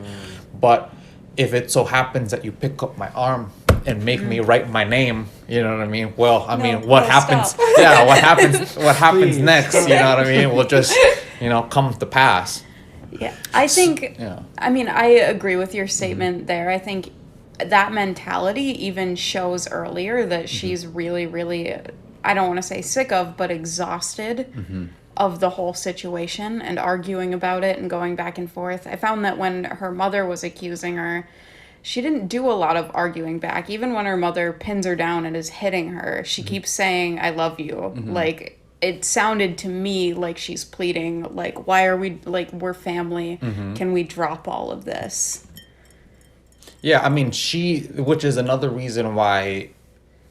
But if it so happens that you pick up my arm and make me write my name, you know what I mean? Well, what happens? Stop. Yeah, what happens? What happens Please. next? You know what I mean? Will just, come to pass. Yeah, I think, Yeah. I mean, I agree with your statement there. I think that mentality even shows earlier that she's really, really, I don't want to say sick of, but exhausted of the whole situation and arguing about it and going back and forth. I found that when her mother was accusing her, she didn't do a lot of arguing back. Even when her mother pins her down and is hitting her, she keeps saying, I love you. Like, it sounded to me like she's pleading, like, why are we, like, we're family. Can we drop all of this? Yeah, I mean, which is another reason why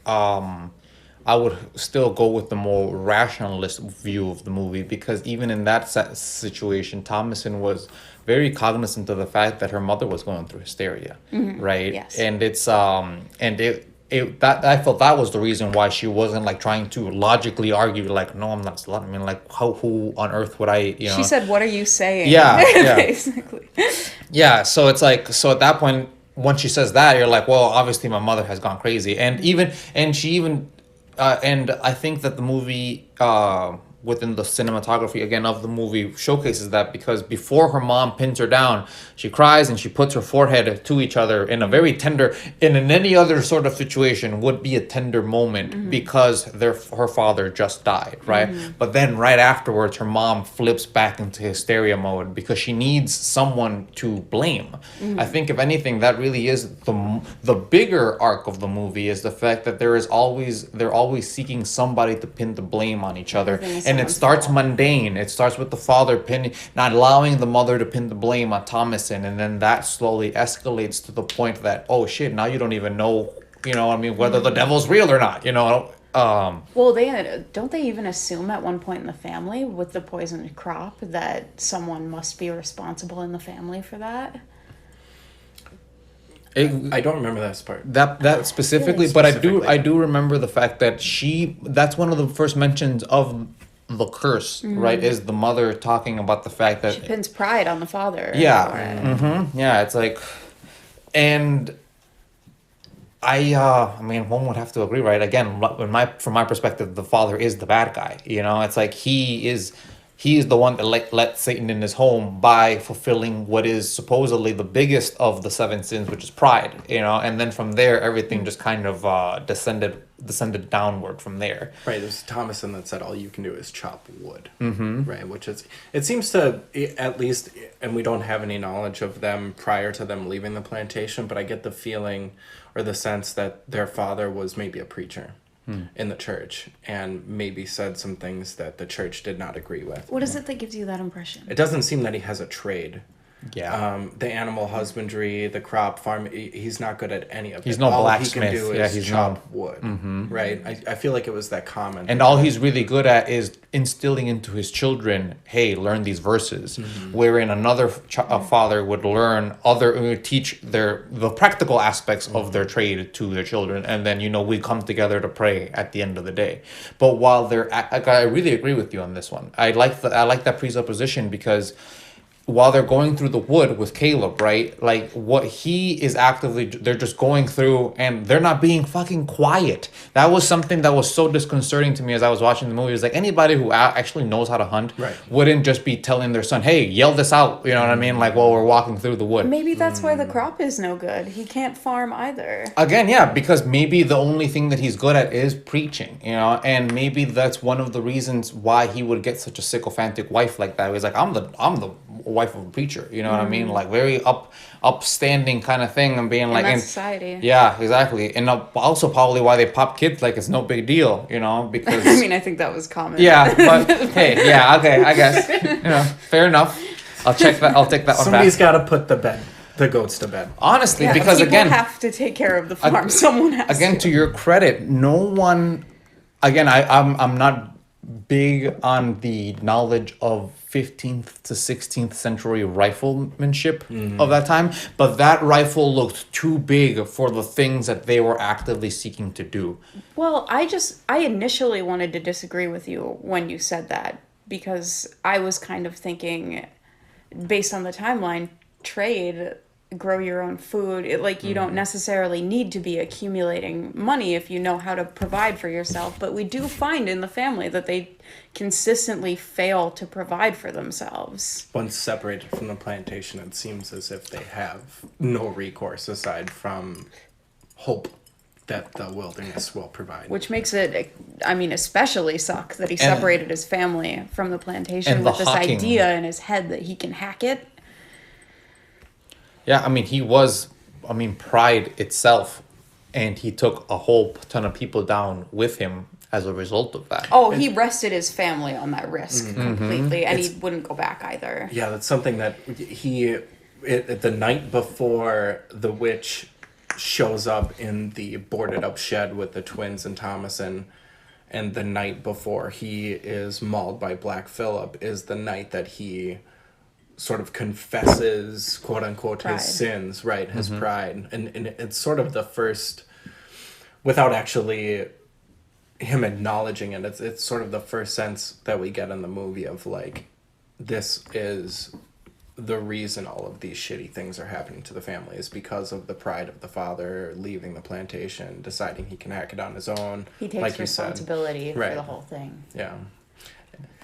I would still go with the more rationalist view of the movie, because even in that situation, Thomasin was very cognizant of the fact that her mother was going through hysteria, right? Yes. And it's that I felt that was the reason why she wasn't like trying to logically argue like, no, I'm not slut. I mean, like, who on earth would I, She said, what are you saying? Yeah, yeah. Basically. Yeah, so it's like, so at that point, once she says that, you're like, well, obviously my mother has gone crazy. And I think that the movie within the cinematography again of the movie showcases that, because before her mom pins her down, she cries and she puts her forehead to each other in a very tender, and in any other sort of situation would be a tender moment because her father just died, right? But then right afterwards, her mom flips back into hysteria mode because she needs someone to blame. I think if anything, that really is the bigger arc of the movie, is the fact that they're always seeking somebody to pin the blame on each other, and it starts mundane. It starts with the father not allowing the mother to pin the blame on Thomasin, and then that slowly escalates to the point that, oh shit, now you don't even know, whether the devil's real or not, Well, don't they even assume at one point in the family with the poisoned crop that someone must be responsible in the family for that? I don't remember that part. That specifically, but I do remember the fact that that's one of the first mentions of the curse, right? Is the mother talking about the fact that She pins pride on the father. yeah, yeah, it's like, and one would have to agree, right? Again, from my perspective, the father is the bad guy. It's like he is the one that let Satan in his home by fulfilling what is supposedly the biggest of the 7 sins, which is pride. And then from there, everything just kind of descended downward from there. Right, there's Thomasin that said all you can do is chop wood. Right, which is, it seems to, at least, and we don't have any knowledge of them prior to them leaving the plantation, but I get the feeling or the sense that their father was maybe a preacher in the church and maybe said some things that the church did not agree with. What is it that gives you that impression? It doesn't seem that he has a trade. Yeah. The animal husbandry, the crop farm, he's not good at any of it. He's no blacksmith. All he can do is chop wood, right? I feel like it was that comment. And all he's really good at is instilling into his children, hey, learn these verses. Wherein another father would teach the practical aspects of their trade to their children. And then, we come together to pray at the end of the day. But while I really agree with you on this one. I like that presupposition, because while they're going through the wood with Caleb, right? Like, what he is they're just going through and they're not being fucking quiet. That was something that was so disconcerting to me as I was watching the movie. It was like, anybody who actually knows how to hunt wouldn't just be telling their son, hey, yell this out, you know what I mean? Like, while we're walking through the wood. Maybe that's why the crop is no good. He can't farm either. Again, yeah, because maybe the only thing that he's good at is preaching, and maybe that's one of the reasons why he would get such a sycophantic wife like that. He's like, I'm the wife of a preacher, what I mean? Like, very upstanding kind of thing, and being like in society. Yeah, exactly. And also probably why they pop kids like it's no big deal, because I mean, I think that was common. Yeah, but hey, yeah, okay, I guess fair enough. I'll take that one back. Somebody's got to put the goats to bed. Honestly, because people again, have to take care of the farm. Someone has to your credit, no one. Again, I'm not big on the knowledge of 15th to 16th century riflemanship of that time, but that rifle looked too big for the things that they were actively seeking to do. Well, I initially wanted to disagree with you when you said that, because I was kind of thinking, based on the timeline, trade, grow your own food, you don't necessarily need to be accumulating money if you know how to provide for yourself. But we do find in the family that they consistently fail to provide for themselves. Once separated from the plantation, it seems as if they have no recourse aside from hope that the wilderness will provide. Which makes it, especially suck that he separated his family from the plantation with this idea in his head that he can hack it. Yeah, pride itself, and he took a whole ton of people down with him as a result of that. Oh, he rested his family on that risk completely, and he wouldn't go back either. Yeah, that's something that the night before the witch shows up in the boarded up shed with the twins and Thomasin, and the night before he is mauled by Black Phillip is the night that he sort of confesses, quote unquote, his sins, right? His pride. And it's sort of the first, without actually him acknowledging it, it's sort of the first sense that we get in the movie of like, this is the reason all of these shitty things are happening to the family is because of the pride of the father leaving the plantation, deciding he can hack it on his own. He takes responsibility for the whole thing. Yeah.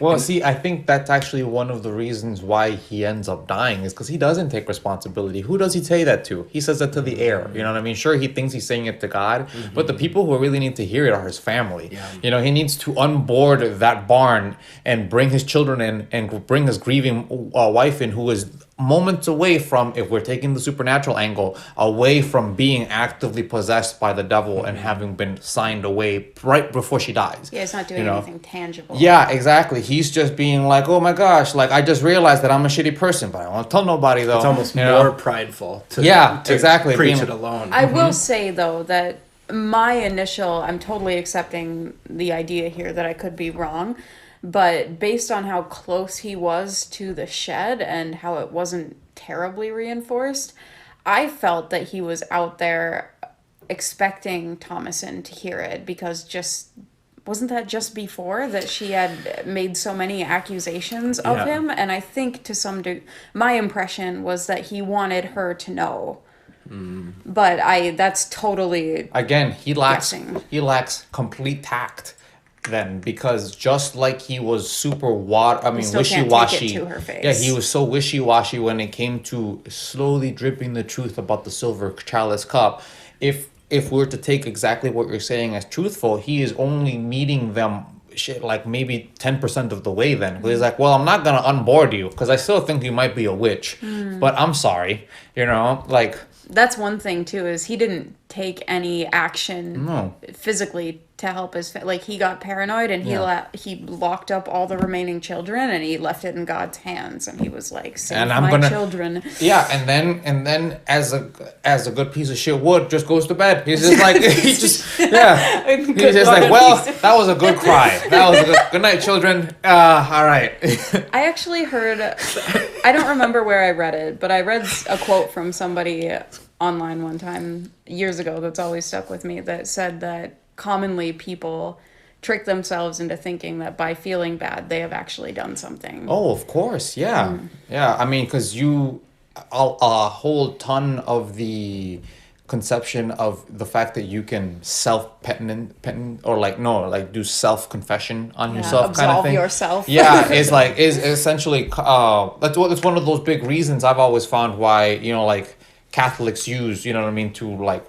Well, see, I think that's actually one of the reasons why he ends up dying is because he doesn't take responsibility. Who does he say that to? He says that to the air. You know what I mean? Sure, he thinks he's saying it to God, but the people who really need to hear it are his family. Yeah. You know, he needs to unboard that barn and bring his children in and bring his grieving wife in, who is moments away from, if we're taking the supernatural angle, away from being actively possessed by the devil and having been signed away right before she dies. Yeah, he's not doing anything tangible. Yeah, exactly. He's just being like, oh my gosh, like I just realized that I'm a shitty person, but I don't want to tell nobody though. It's almost more prideful to, exactly. preach it alone. I will say though that I'm totally accepting the idea here that I could be wrong, but based on how close he was to the shed and how it wasn't terribly reinforced, I felt that he was out there expecting Thomasin to hear it, because wasn't that just before that she had made so many accusations of him? And I think to some degree, my impression was that he wanted her to know. But that's totally again, he lacks guessing. complete tact then, because just like he was super still can't wishy-washy. take it to her face. Yeah, he was so wishy-washy when it came to slowly dripping the truth about the silver chalice cup. If we were to take exactly what you're saying as truthful, he is only meeting them like maybe 10% of the way then. He's like, well, I'm not gonna unboard you because I still think you might be a witch, but I'm sorry, you know, like. That's one thing too, is he didn't take any action physically to help like he got paranoid and he locked up all the remaining children and he left it in God's hands, and he was like, save my children. Yeah, and then as a good piece of shit would, just goes to bed. He's just like he's just like, well, that was a good cry. That was a good night, children. All right. I actually heard, I don't remember where I read it, but I read a quote from somebody online one time years ago that's always stuck with me, that said that commonly people trick themselves into thinking that by feeling bad they have actually done something. Oh, of course, yeah. Yeah, I mean, because a whole ton of the conception of the fact that you can self-penitent or do self-confession on yourself kind of thing. Yourself. Yeah, is essentially that's one of those big reasons I've always found why, you know, like Catholics use, you know what I mean, to like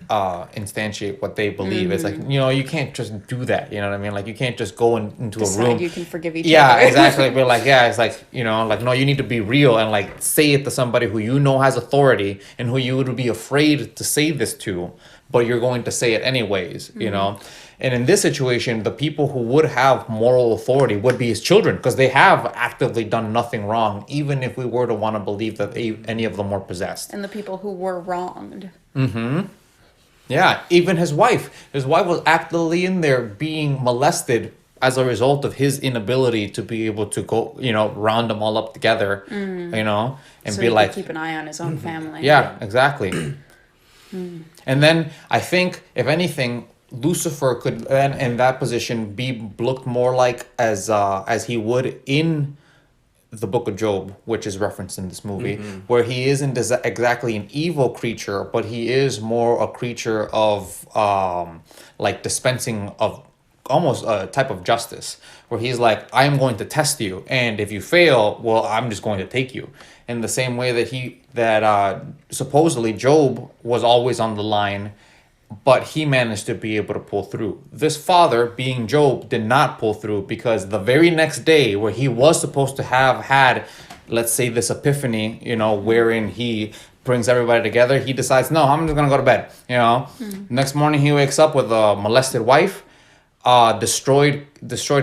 instantiate what they believe. It's like, you know, you can't just do that, you know what I mean, like you can't just go into a room. You can forgive each other. Yeah, exactly. But like, yeah, it's like, you know, like, no, you need to be real and like say it to somebody who you know has authority and who you would be afraid to say this to, but you're going to say it anyways, you know. And in this situation, the people who would have moral authority would be his children, because they have actively done nothing wrong, even if we were to want to believe that any of them were possessed. And the people who were wronged. Yeah, even his wife. His wife was actively in there being molested as a result of his inability to be able to go, you know, round them all up together, you know, and so be like, keep an eye on his own family. Yeah, exactly. And then I think, if anything, Lucifer could, in that position, be looked more like as he would in the Book of Job, which is referenced in this movie, where he isn't exactly an evil creature, but he is more a creature of like dispensing of almost a type of justice, where he's like, I'm going to test you, and if you fail, well, I'm just going to take you. In the same way that supposedly Job was always on the line, but he managed to be able to pull through. This father, being Job, did not pull through, because the very next day, where he was supposed to have had, let's say, this epiphany, you know, wherein he brings everybody together, he decides, no, I'm just gonna go to bed, you know. Next morning he wakes up with a molested wife, destroyed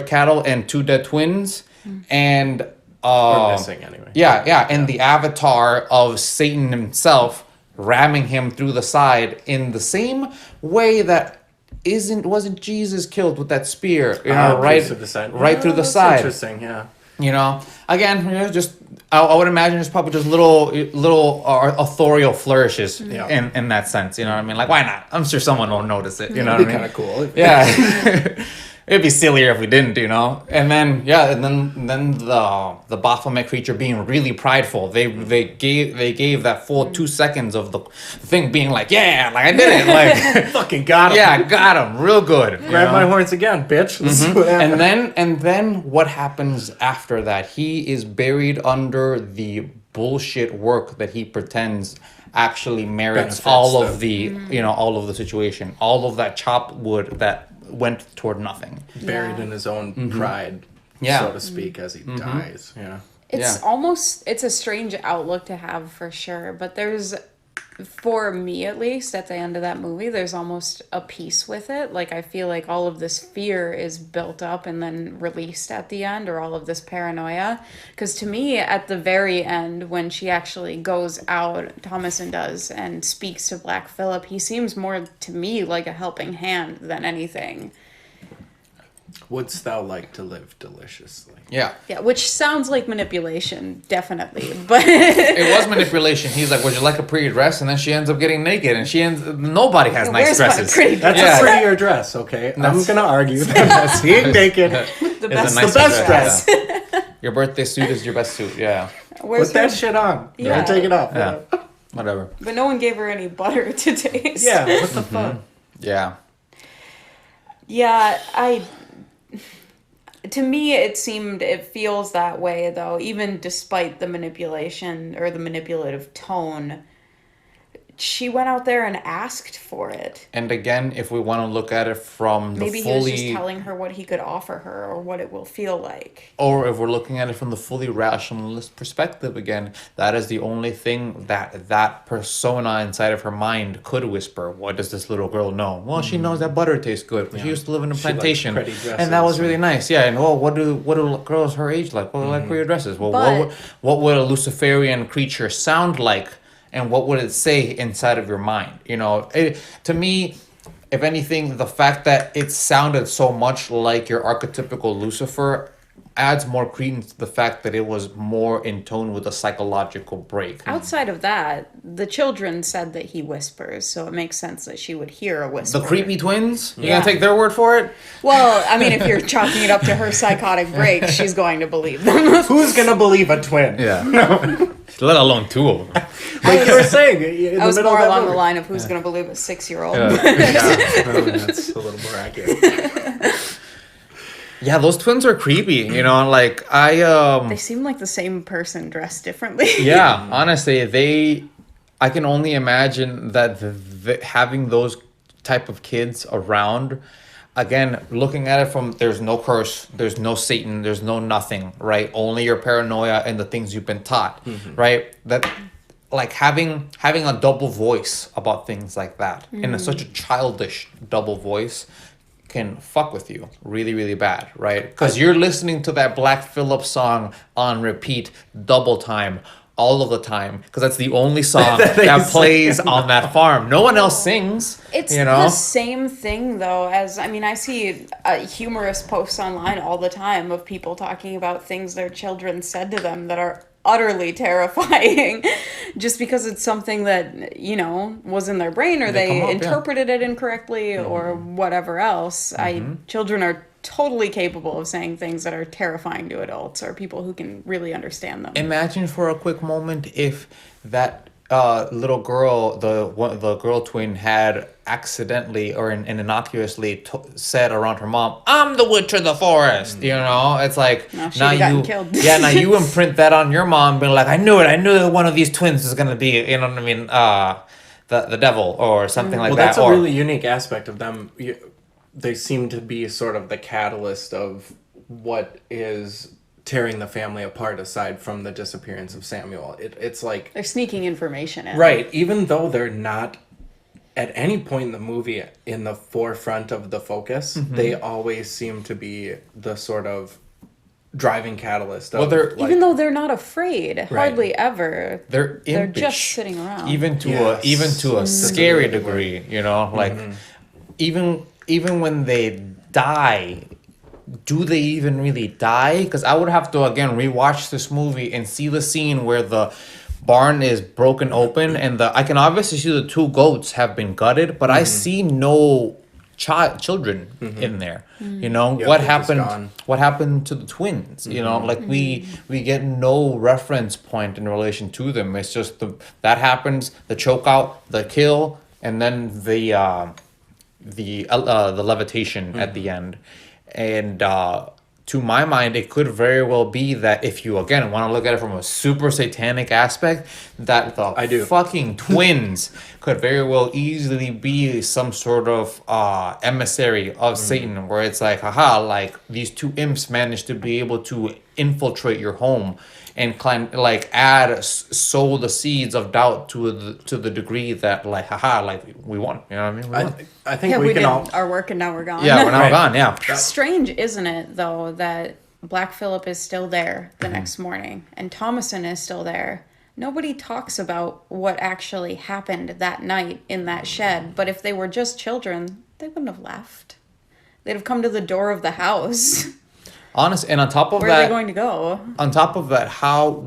cattle, and 2 dead twins, and or missing anyway. Yeah, and the avatar of Satan himself ramming him through the side in the same way that wasn't Jesus killed with that spear, you know, right through the side. Right through the side. Interesting, yeah. You know, again, you know, just I would imagine there's probably just little authorial flourishes in that sense. You know what I mean? Like, why not? I'm sure someone will notice it. You know what I mean? Kind of cool. Yeah. it'd be sillier if we didn't, you know. And then the Baphomet creature being really prideful. They gave that full 2 seconds of the thing being like, yeah, like I did it, like Fucking got him. yeah, I got him real good. you Grab know? my horns again, bitch. Let's see what happens. And then what happens after that? He is buried under the bullshit work that he pretends actually merits Benefits all of them. the all of the situation, all of that chopped wood that went toward nothing. Buried in his own pride, Yeah. so to speak, as he dies. Yeah. It's Yeah. almost, it's a strange outlook to have for sure, but there's, for me at least, at the end of that movie, there's almost a peace with it. Like, I feel like all of this fear is built up and then released at the end, or all of this paranoia. Because to me, at the very end, when she actually goes out, Thomasin does, and speaks to Black Phillip, he seems more to me like a helping hand than anything. Wouldst thou like to live deliciously? Yeah. Yeah, which sounds like manipulation, definitely, but... It was manipulation. He's like, "Would you like a pretty dress?" And then she ends up getting naked, and nobody has nice Where's my dresses. pretty That's Yeah. a prettier dress, okay? I'm That's- gonna argue that seeing naked the It's a best, nice the best dress. Yeah. Your birthday suit is your best suit. Yeah. Where's Put that her- shit on. Yeah. Don't take it off. Yeah. Whatever. But no one gave her any butter to taste. Yeah, what the fuck? Yeah. Yeah, to me it feels that way though, even despite the manipulation or the manipulative tone. She went out there and asked for it. And again, if we want to look at it from the Maybe he was just fully, telling her what he could offer her or what it will feel like. or if we're looking at it from the fully rationalist perspective again, that is the only thing that persona inside of her mind could whisper. What does this little girl know? Well, she knows that butter tastes good. She used to live in a She likes plantation, pretty dresses and that was really and- nice. Yeah, and well, what do girls her age like? Well, they like pretty dresses. Well, But- what would a Luciferian creature sound like? And what would it say inside of your mind? You know, to me, if anything, the fact that it sounded so much like your archetypical Lucifer adds more credence to the fact that it was more in tone with a psychological break. Outside of that, the children said that he whispers, so it makes sense that she would hear a whisper. The creepy twins? You Yeah. gonna take their word for it? Well, I mean, if you're chalking it up to her psychotic break, she's going to believe them. Who's gonna believe a twin? Yeah. Let alone two of them. Like you were saying, in I was the middle more of that along the movie. line of who's going to believe a 6-year-old. Yeah, that's a little more accurate. Yeah, those twins are creepy. You know, like They seem like the same person dressed differently. Yeah, honestly, I can only imagine that having those type of kids around, again, looking at it from, there's no curse, there's no Satan, there's no nothing, right? Only your paranoia and the things you've been taught, right? That, like, having a double voice about things like that, and such a childish double voice, can fuck with you really, really bad, right? Because you're listening to that Black Phillip song on repeat double time all of the time, because that's the only song that plays on that farm. No one else sings. It's you know? the same thing, though, as, I mean, I see humorous posts online all the time of people talking about things their children said to them that are utterly terrifying just because it's something that, you know, was in their brain or They come they up, yeah. interpreted it incorrectly or whatever else. Children are totally capable of saying things that are terrifying to adults or people who can really understand them. Imagine for a quick moment if that little girl, the girl twin, had accidentally or innocuously said around her mom, "I'm the witch of the forest." You know, it's like No, she'd now have gotten you, killed. yeah, now you imprint that on your mom, being like, "I knew it. I knew that one of these twins is gonna be, you know what I mean, the devil or something like Well, that." that's a Or really unique aspect of them. They seem to be sort of the catalyst of what is tearing the family apart, aside from the disappearance of Samuel. It's like... They're sneaking information in. Right, even though they're not at any point in the movie in the forefront of the focus, they always seem to be the sort of driving catalyst of, Well, they're- Even though they're not afraid, hardly ever. they're They're just impish, sitting around. even to Yes. a scary degree, you know, like even when they die, do they even really die? Because I would have to again rewatch this movie and see the scene where the barn is broken open and I can obviously see the two goats have been gutted, but I see no children in there. You know, Yeah, what they're just happened? gone. What happened to the twins? You know, like we get no reference point in relation to them. It's just that happens, the choke out, the kill, and then the levitation at the end. And to my mind, it could very well be that if you again want to look at it from a super satanic aspect, that I the do. fucking twins could very well easily be some sort of emissary of Satan, where it's like, haha, like these two imps managed to be able to infiltrate your home and sow the seeds of doubt to the degree that like, haha, like we won. You know what I mean? We won. I think Yeah, we we can did all. our work and now we're gone. Yeah, we're now Right. gone. Yeah. Strange, isn't it, though, that Black Phillip is still there the next morning and Thomasin is still there. Nobody talks about what actually happened that night in that shed, but if they were just children, they wouldn't have left. They'd have come to the door of the house. Honest, and on top of Where are that, they going to go? on top of that,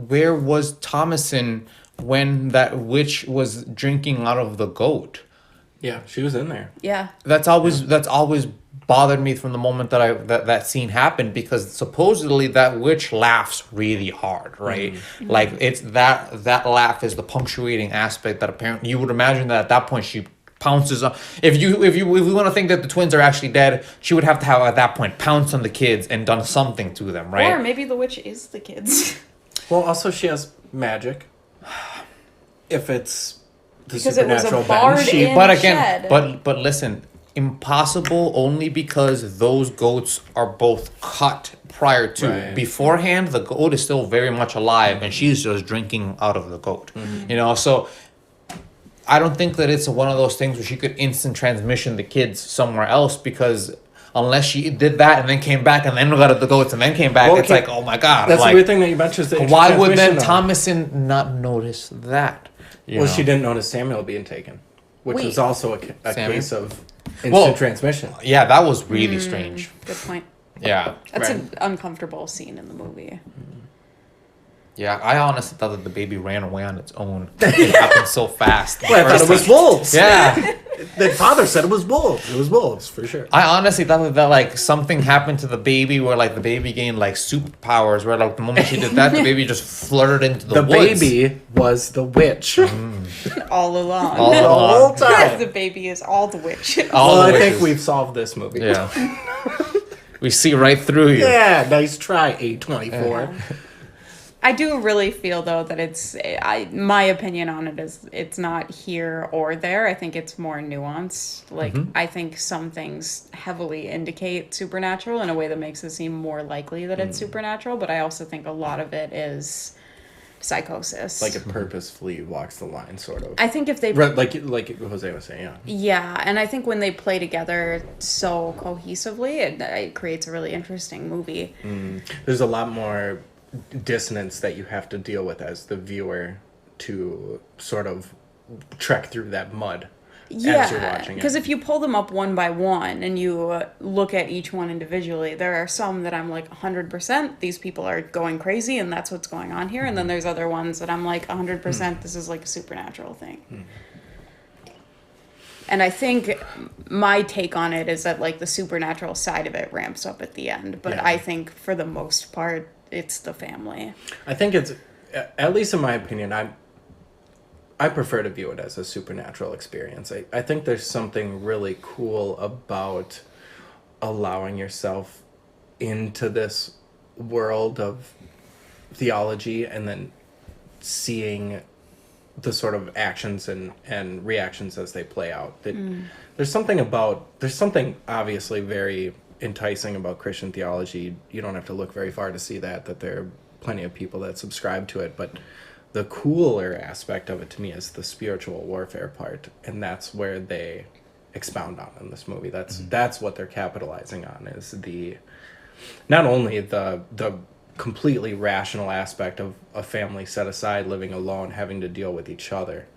where was Thomasin when that witch was drinking out of the goat? Yeah, she was in there. Yeah. That's always bothered me from the moment that scene happened, because supposedly that witch laughs really hard, right? Like it's that laugh is the punctuating aspect that apparently you would imagine that at that point she pounces on. If we want to think that the twins are actually dead, she would have to have at that point pounced on the kids and done something to them, right? Or maybe the witch is the kids. Well, also she has magic. If it's the Because it was a supernatural, bard then she. in- But again, shed. but listen, impossible only because those goats are both cut prior to. Right. Beforehand, the goat is still very much alive and she's just drinking out of the goat. You know, so I don't think that it's one of those things where she could instant transmission the kids somewhere else, because unless she did that and then came back and then got at the goats and then came back, Well, it's okay, like, oh my god. That's like, the weird thing that you mentioned. Is the why would then transmission, though. Thomasin not notice that? You Well, know? she didn't notice Samuel being taken, which Wait. was also a Samuel? case of instant Well, transmission. Yeah, that was really strange. Good point. Yeah. That's Right. an uncomfortable scene in the movie. Yeah, I honestly thought that the baby ran away on its own. It happened so fast. Well, I thought it was wolves. Yeah. The father said it was wolves. It was wolves for sure. I honestly thought that like something happened to the baby where like the baby gained like superpowers, where like the moment she did that, the baby just fluttered into the The woods. baby was the witch. All along. All The along. whole time. The baby is all the witch. All Well, the I think witches. we've solved this movie. Yeah. We see right through you. Yeah, nice try, A24. I do really feel though that my opinion on it is it's not here or there. I think it's more nuanced. Like I think some things heavily indicate supernatural in a way that makes it seem more likely that it's supernatural, but I also think a lot of it is psychosis. Like it purposefully walks the line, sort of. I think if they Right, like Jose was saying, yeah. Yeah, and I think when they play together so cohesively, it creates a really interesting movie. There's a lot more dissonance that you have to deal with as the viewer to sort of trek through that mud as you're Yeah, watching it. because if you pull them up one by one and you look at each one individually, there are some that I'm like 100% these people are going crazy and that's what's going on here, and then there's other ones that I'm like 100% this is like a supernatural thing. And I think my take on it is that like the supernatural side of it ramps up at the end, but Yeah. I think for the most part it's the family. I think it's, at least in my opinion, I prefer to view it as a supernatural experience. I think there's something really cool about allowing yourself into this world of theology and then seeing the sort of actions and reactions as they play out. That there's something obviously very enticing about Christian theology. You don't have to look very far to see that there are plenty of people that subscribe to it, but the cooler aspect of it to me is the spiritual warfare part, and that's where they expound on in this movie. That's what they're capitalizing on, is the not only the completely rational aspect of a family set aside, living alone, having to deal with each other,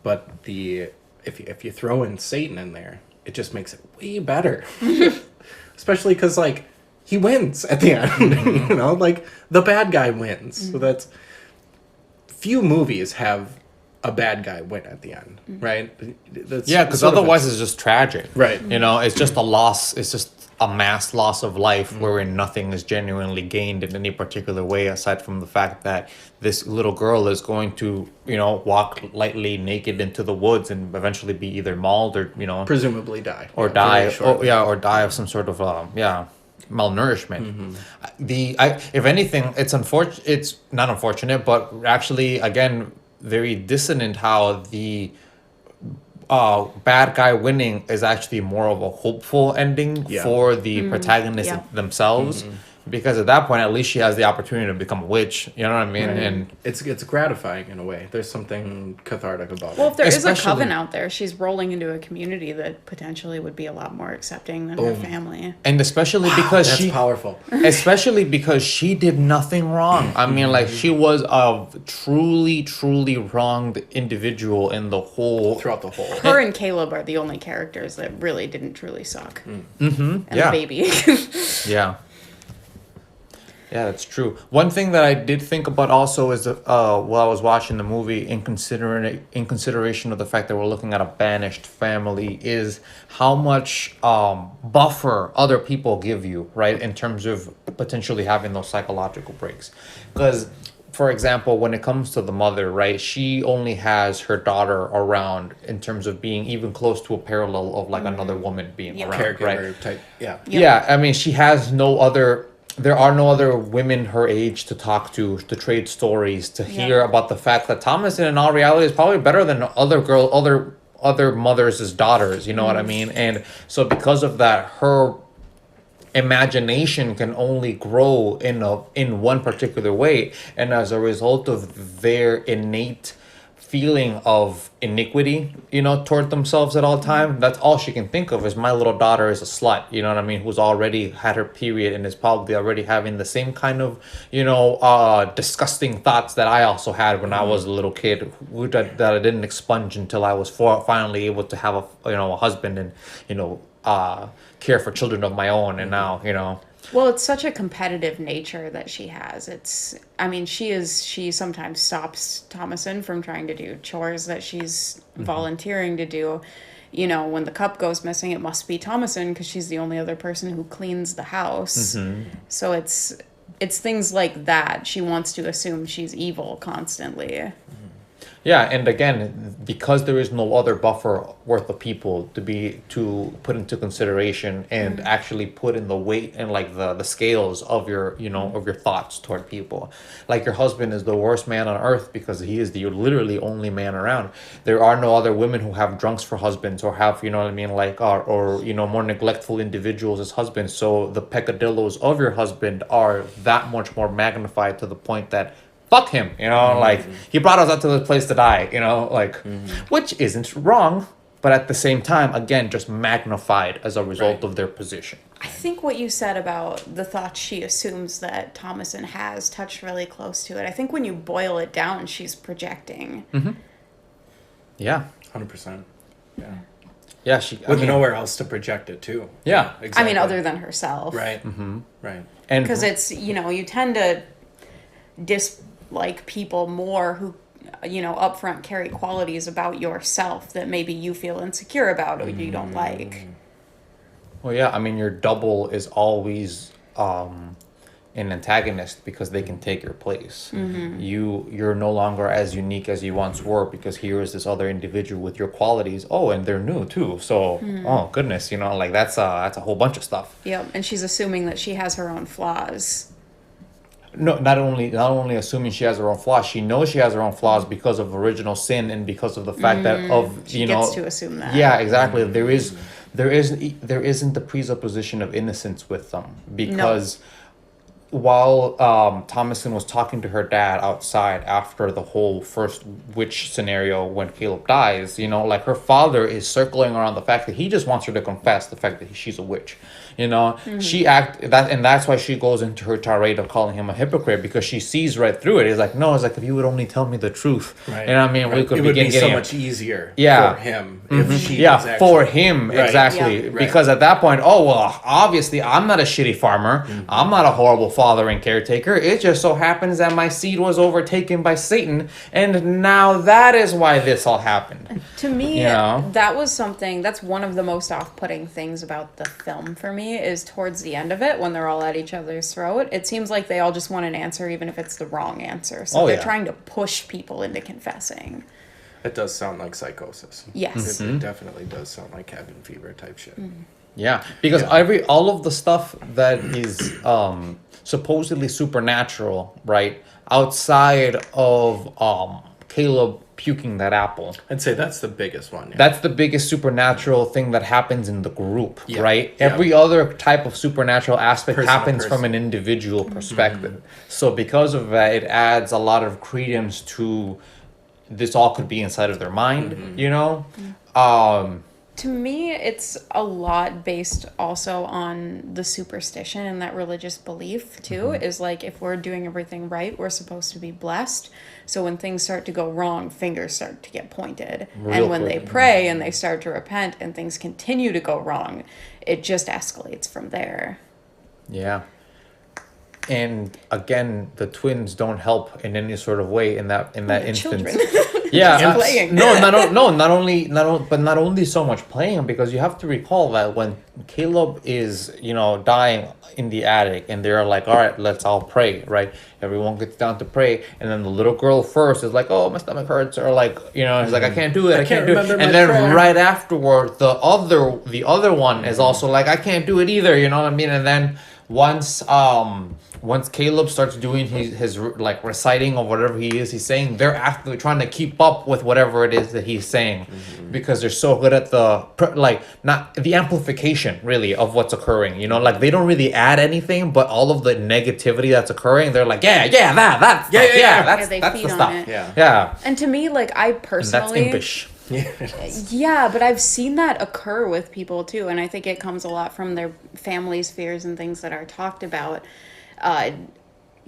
but if you throw in Satan in there, it just makes it way better. Especially because like he wins at the end. Like the bad guy wins. So that's few movies have a bad guy win at the end, right? That's Yeah, because sort of otherwise it's just tragic. Right. You know, it's just a loss. It's just a mass loss of life wherein nothing is genuinely gained in any particular way aside from the fact that this little girl is going to, you know, walk lightly naked into the woods and eventually be either mauled or, you know, presumably die. or Yeah, die. very shortly. Or die of some sort of, malnourishment. If anything, it's not unfortunate, but actually, again, very dissonant how the bad guy winning is actually more of a hopeful ending Yeah. for the protagonists yeah. themselves, because at that point at least she has the opportunity to become a witch, you know what I mean? Right. And It's gratifying in a way. There's something cathartic about Well, it. if there is a Especially- coven out there, she's rolling into a community that potentially would be a lot more accepting than her family. and especially because That's she powerful. especially because she did nothing wrong. I mean, like, she was a truly wronged individual in the whole Throughout the whole. Her and Caleb are the only characters that really didn't truly suck. And yeah. the baby. Yeah. Yeah, that's true. One thing that I did think about also is while I was watching the movie, in consideration of the fact that we're looking at a banished family, is how much buffer other people give you, right, in terms of potentially having those psychological breaks. Because, for example, when it comes to the mother, right, she only has her daughter around in terms of being even close to a parallel of like another woman being Yeah. around, Caregiver right? type. Yeah. Yeah, I mean, she has no other. There are no other women her age to talk to trade stories, to hear about the fact that Thomasin, in all reality, is probably better than other mothers' daughters. You know what I mean? And so, because of that, her imagination can only grow in one particular way, and as a result of their innate feeling of iniquity, you know, toward themselves at all time, that's all she can think of is my little daughter is a slut, you know what I mean, who's already had her period and is probably already having the same kind of, you know, disgusting thoughts that I also had when I was a little kid, that I didn't expunge until I was finally able to have a husband and, you know, care for children of my own. And now, you know, Well, it's such a competitive nature that she has. She sometimes stops Thomasin from trying to do chores that she's volunteering to do. You know, when the cup goes missing, it must be Thomasin because she's the only other person who cleans the house. So it's things like that. She wants to assume she's evil constantly. yeah, and again, because there is no other buffer worth of people to put into consideration and actually put in the weight and like the scales of your, you know, of your thoughts toward people. Like, your husband is the worst man on earth because he is the literally only man around. There are no other women who have drunks for husbands or have, you know what I mean, like, or you know, more neglectful individuals as husbands. So the peccadillos of your husband are that much more magnified to the point that fuck him, you know, like, he brought us out to this place to die, you know, like, which isn't wrong, but at the same time, again, just magnified as a result of their position. I think what you said about the thoughts she assumes that Thomasin has touched really close to it. I think when you boil it down, she's projecting. Yeah. 100%. Yeah. Yeah, With nowhere else to project it to. Yeah. Exactly. I mean, other than herself. Right. Right. And Because it's, you know, you tend to dislike people more who, you know, upfront carry qualities about yourself that maybe you feel insecure about or you don't like. well, yeah, I mean, your double is always an antagonist because they can take your place. You're no longer as unique as you once were because here is this other individual with your qualities. Oh, and they're new too. So, oh goodness, you know, like, that's a whole bunch of stuff. Yep, and she's assuming that she has her own flaws. No, not only assuming she has her own flaws, she knows she has her own flaws because of original sin and because of the fact that She you know, gets to assume that. yeah, exactly. There isn't the presupposition of innocence with them because while Thomasin was talking to her dad outside after the whole first witch scenario when Caleb dies, you know, like, her father is circling around the fact that he just wants her to confess the fact that she's a witch. You know, and that's why she goes into her tirade of calling him a hypocrite, because she sees right through it. It's like, no, it's like, if you would only tell me the truth, Right. you know what I mean? Right. We could it would begin be so getting much easier Yeah. for him if she yeah, was actually, for him, Right. exactly. Yeah. Because at that point, oh, well, obviously, I'm not a shitty farmer. I'm not a horrible father and caretaker. It just so happens that my seed was overtaken by Satan, and now that is why this all happened. To me, You know? that's one of the most off-putting things about the film for me, is towards the end of it, when they're all at each other's throat, it seems like they all just want an answer, even if it's the wrong answer. So Oh, they're yeah. trying to push people into confessing. It does sound like psychosis. Yes. It definitely does sound like cabin fever type shit. Yeah, because all of the stuff that is supposedly supernatural, right, outside of Caleb puking that apple. I'd say that's the biggest one. Yeah. That's the biggest supernatural thing that happens in the group, Yeah. right? Yeah. Every other type of supernatural aspect Person to happens from person. an individual perspective. So because of that, it adds a lot of credence to this all could be inside of their mind, you know? To me, it's a lot based also on the superstition and that religious belief, too. Is like, if we're doing everything right, we're supposed to be blessed. So when things start to go wrong, fingers start to get pointed. Real And when quick. they pray and they start to repent and things continue to go wrong, it just escalates from there. Yeah. And again, the twins don't help in any sort of way in that instance. Children. Yeah, Just playing. not only so much playing, because you have to recall that when Caleb is, dying in the attic, and they're like, all right, let's all pray, right? Everyone gets down to pray, and then the little girl first is like, oh, my stomach hurts, or like, he's like, I can't do it, I can't do it, remember my and then prayer. right afterward, the other one is also like, I can't do it either, you know what I mean? And then once Caleb starts doing his like reciting of whatever he's saying, they're actively trying to keep up with whatever it is that he's saying, because they're so good at not the amplification really of what's occurring. Like they don't really add anything, but all of the negativity that's occurring, they're like, that's that's they that's feed the on stuff. it. Yeah, And to me, like, I and that's personally... impish. Yeah, but I've seen that occur with people too, and I think it comes a lot from their families' fears and things that are talked about.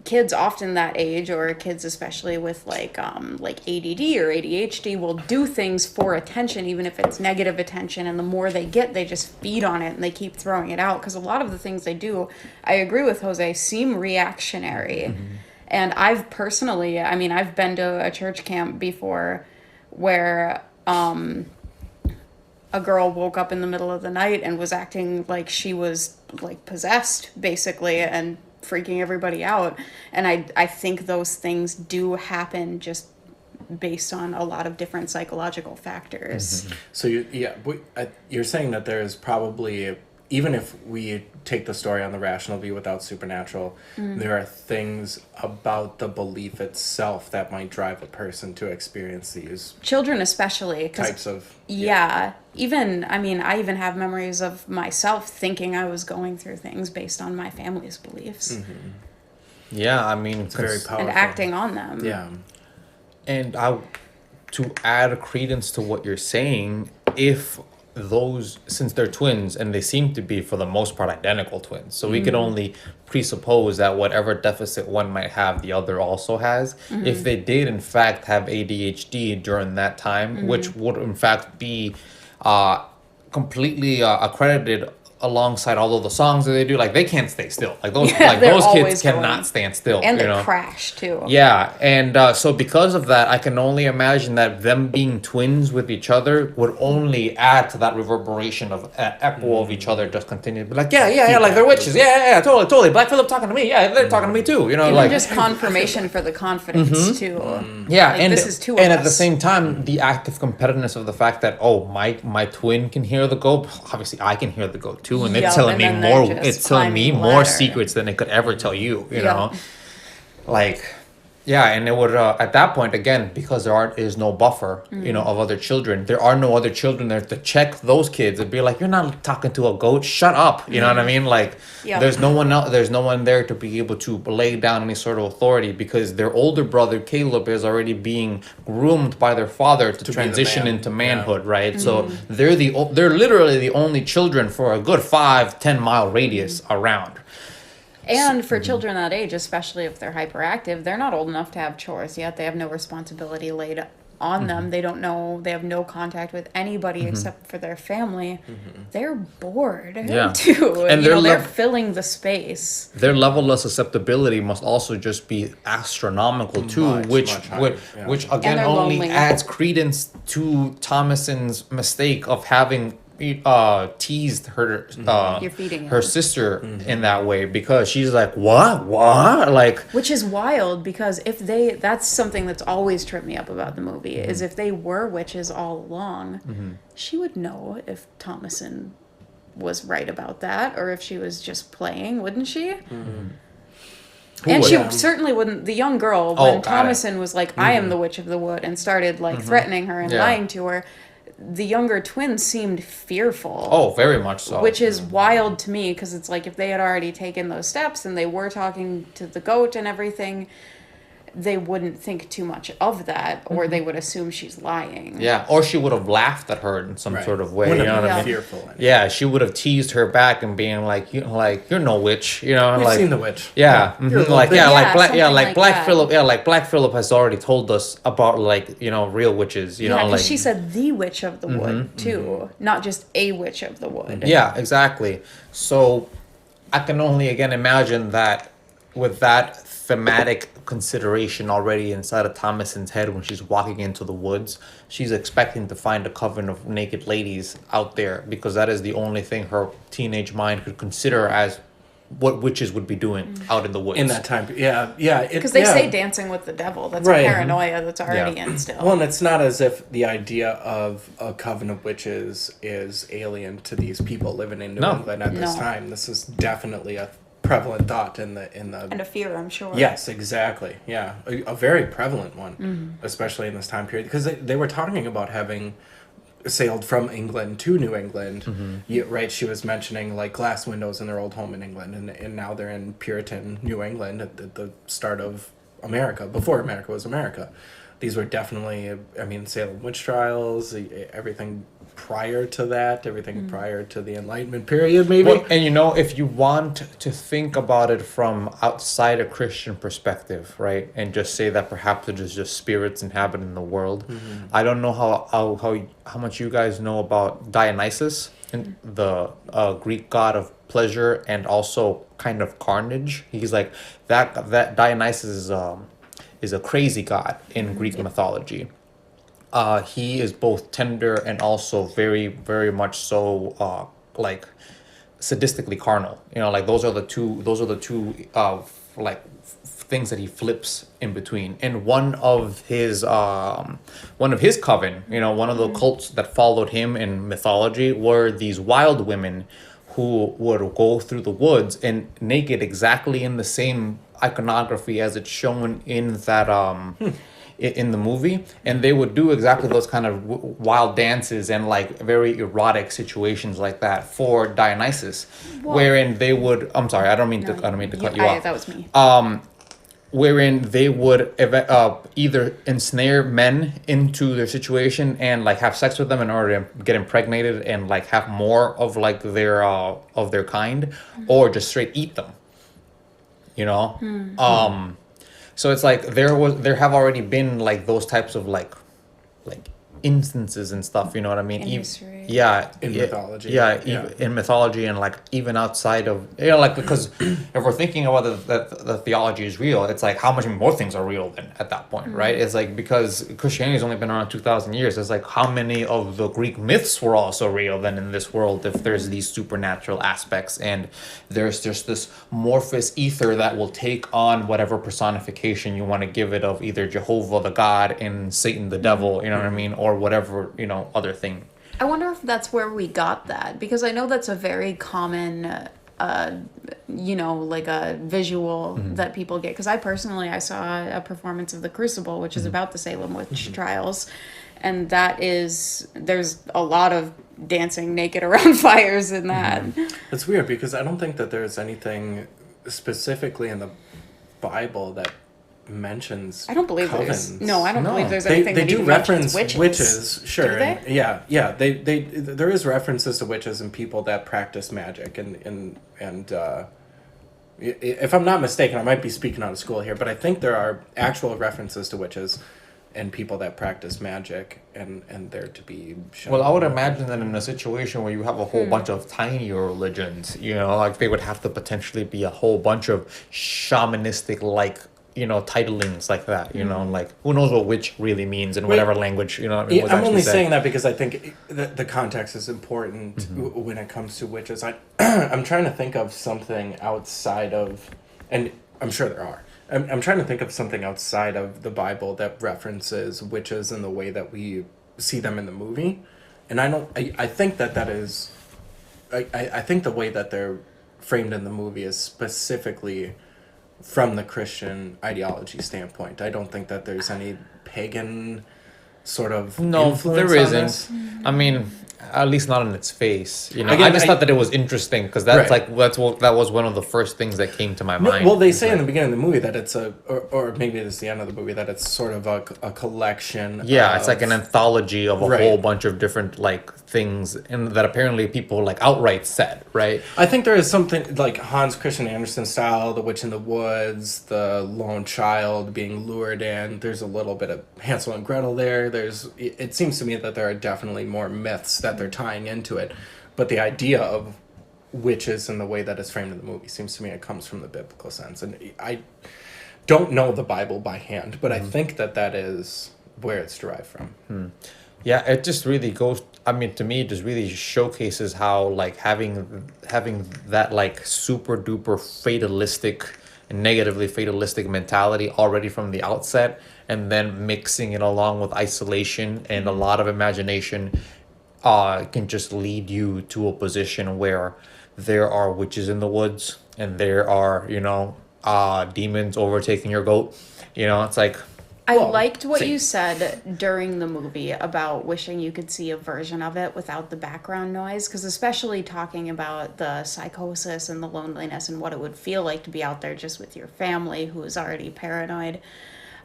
Kids often that age, or kids especially with like ADD or ADHD, will do things for attention, even if it's negative attention, and the more they get, they just feed on it and they keep throwing it out, because a lot of the things they do, I agree with Jose, seem reactionary. And I've personally, I've been to a church camp before where a girl woke up in the middle of the night and was acting like she was like possessed, basically, and freaking everybody out. And I think those things do happen just based on a lot of different psychological factors. So you're saying that there is probably, even if we take the story on the rational view without supernatural, there are things about the belief itself that might drive a person to experience these Children especially. 'Cause types of... even, I even have memories of myself thinking I was going through things based on my family's beliefs. Yeah, It's very powerful. And acting on them. Yeah. And to add credence to what you're saying, since they're twins, and they seem to be for the most part identical twins, so we can only presuppose that whatever deficit one might have, the other also has. If they did in fact have ADHD during that time, which would in fact be completely accredited alongside all of the songs that they do, like they can't stay still. Like those Yeah, they're those kids always going. cannot stand still. And they you know? crash too. Yeah, and so because of that, I can only imagine that them being twins with each other would only add to that reverberation of echo of each other, just continue to be like, yeah, like they're witches, yeah, totally. Black Phillip talking to me, yeah, they're talking to me too, Even like just confirmation for the confidence too. yeah, Like, and this is two of and at the us. same time, the active competitiveness of the fact that my twin can hear the goat, obviously I can hear the goat too, and it's Yup, telling and me then they're more. just It's telling me climbing the more ladder. secrets than it could ever tell you. You Yup. know, like Yeah, and it would at that point again, because is no buffer, of other children. There are no other children there to check those kids and be like, "You're not talking to a goat. Shut up." You know what I mean? Like, Yeah. there's no one else. There's no one there to be able to lay down any sort of authority because their older brother Caleb is already being groomed by their father to be the transition man. into manhood, right? So they're literally the only children for a good 5-10 mile radius around. And for children that age, especially if they're hyperactive, they're not old enough to have chores yet. They have no responsibility laid on them. They don't know, they have no contact with anybody except for their family. They're bored Yeah. too. And They're filling the space. Their level of susceptibility must also just be astronomical too, Much, which much higher, which, yeah. which again they're only lonely. adds credence to Thomasin's mistake of having teased her You're feeding her him. sister in that way, because she's like, what like, Which is wild because that's something that's always tripped me up about the movie, is if they were witches all along, she would know if Thomasin was right about that or if she was just playing, wouldn't she? And would? she Yeah. certainly wouldn't. The young girl, Oh, when got it. Thomasin was like, I am the witch of the wood, and started like threatening her and Yeah. lying to her, the younger twin seemed fearful. oh, very much so. Which is wild to me because it's like if they had already taken those steps and they were talking to the goat and everything, they wouldn't think too much of that, or they would assume she's lying. Yeah, or she would have laughed at her in some Right. sort of way. Wouldn't You know have what I been mean? fearful. Yeah, she would have teased her back and being like, you're no witch, We've like seen the witch. Yeah, You're a little like bit- yeah, like Yeah, black, something like Black that. Phillip, like Black Phillip has already told us about like real witches, Yeah, like because she said the witch of the wood too, not just a witch of the wood. yeah, exactly. So I can only again imagine that with that thematic consideration already inside of Thomasin's head when she's walking into the woods, she's expecting to find a coven of naked ladies out there because that is the only thing her teenage mind could consider as what witches would be doing out in the woods. In that time, yeah. Because they say dancing with the devil. That's Right. a paranoia that's already Yeah. in still. Well, and it's not as if the idea of a coven of witches is alien to these people living in New No. England at this No. time. This is definitely a prevalent thought in the and a fear, I'm sure. Yes, exactly. Yeah, a very prevalent one, especially in this time period, because they were talking about having sailed from England to New England. Right, she was mentioning like glass windows in their old home in England, and now they're in Puritan New England at the start of America, before America was America. These were definitely, I mean, Salem witch trials, everything prior to that, everything prior to the Enlightenment period, maybe. Well, and if you want to think about it from outside a Christian perspective, right, and just say that perhaps it is just spirits inhabiting the world, I don't know how much you guys know about Dionysus, the Greek god of pleasure and also kind of carnage. He's like that Dionysus is a crazy god in Greek mythology. He is both tender and also very, very much so like sadistically carnal. Like those are the two like things that he flips in between. And one of his coven, one of the cults that followed him in mythology were these wild women who would go through the woods and naked exactly in the same iconography as it's shown in that in the movie, and they would do exactly those kind of wild dances and like very erotic situations like that for Dionysus, wherein they would I don't mean to cut you off. That was me. Wherein they would either ensnare men into their situation and like have sex with them in order to get impregnated and like have more of like their kind, or just straight eat them. So it's like there have already been like those types of like instances and stuff, you know what I mean? In history. In mythology. Yeah. In mythology, and like even outside of, like, because if we're thinking about the theology is real, it's like how much more things are real then at that point, right? It's like, because Christianity has only been around 2,000 years, it's like how many of the Greek myths were also real then in this world if there's these supernatural aspects, and there's just this amorphous ether that will take on whatever personification you want to give it of either Jehovah the God and Satan the devil, you know what I mean, or whatever, other thing. I wonder if that's where we got that, because I know that's a very common like a visual that people get. Because I saw a performance of The Crucible, which is about the Salem witch trials. And there's a lot of dancing naked around fires in that. It's weird because I don't think that there's anything specifically in the Bible that mentions I don't believe covens. I don't believe there's They anything that do even reference mentions witches, sure. Do they? And there is references to witches and people that practice magic and if I'm not mistaken, I might be speaking out of school here, but I think there are actual references to witches and people that practice magic and they're to be shown. Well, I would imagine that in a situation where you have a whole bunch of tiny religions, like they would have to potentially be a whole bunch of shamanistic, like, titlings like that, like who knows what witch really means in whatever language, was I'm actually only said. saying that because I think the context is important when it comes to witches. I'm trying to think of something outside of, and I'm sure there are. I'm trying to think of something outside of the Bible that references witches in the way that we see them in the movie, and I think that is, I think the way that they're framed in the movie is specifically from the Christian ideology standpoint. I don't think that there's any pagan sort of influence there on isn't. this. I mean, at least not in its face. Again, I just thought that it was interesting because that's Right. that was one of the first things that came to my mind. Well, they say in the beginning of the movie that it's or maybe it's the end of the movie, that it's sort of a collection. Yeah, it's like an anthology of a Right. whole bunch of different things, and that apparently people outright said, right? I think there is something like Hans Christian Andersen style, The Witch in the Woods, the lone child being lured in. There's a little bit of Hansel and Gretel there. It seems to me that there are definitely more myths that they're tying into it, but the idea of witches and the way that it's framed in the movie seems to me it comes from the biblical sense. And I don't know the Bible by hand, but I think that is where it's derived from. Yeah, it just really goes. I mean, to me, it just really showcases how having that super duper fatalistic and negatively fatalistic mentality already from the outset, and then mixing it along with isolation and a lot of imagination, can just lead you to a position where there are witches in the woods and there are demons overtaking your goat. It's like. I Well, liked what same. you said during the movie about wishing you could see a version of it without the background noise, because especially talking about the psychosis and the loneliness and what it would feel like to be out there just with your family who is already paranoid.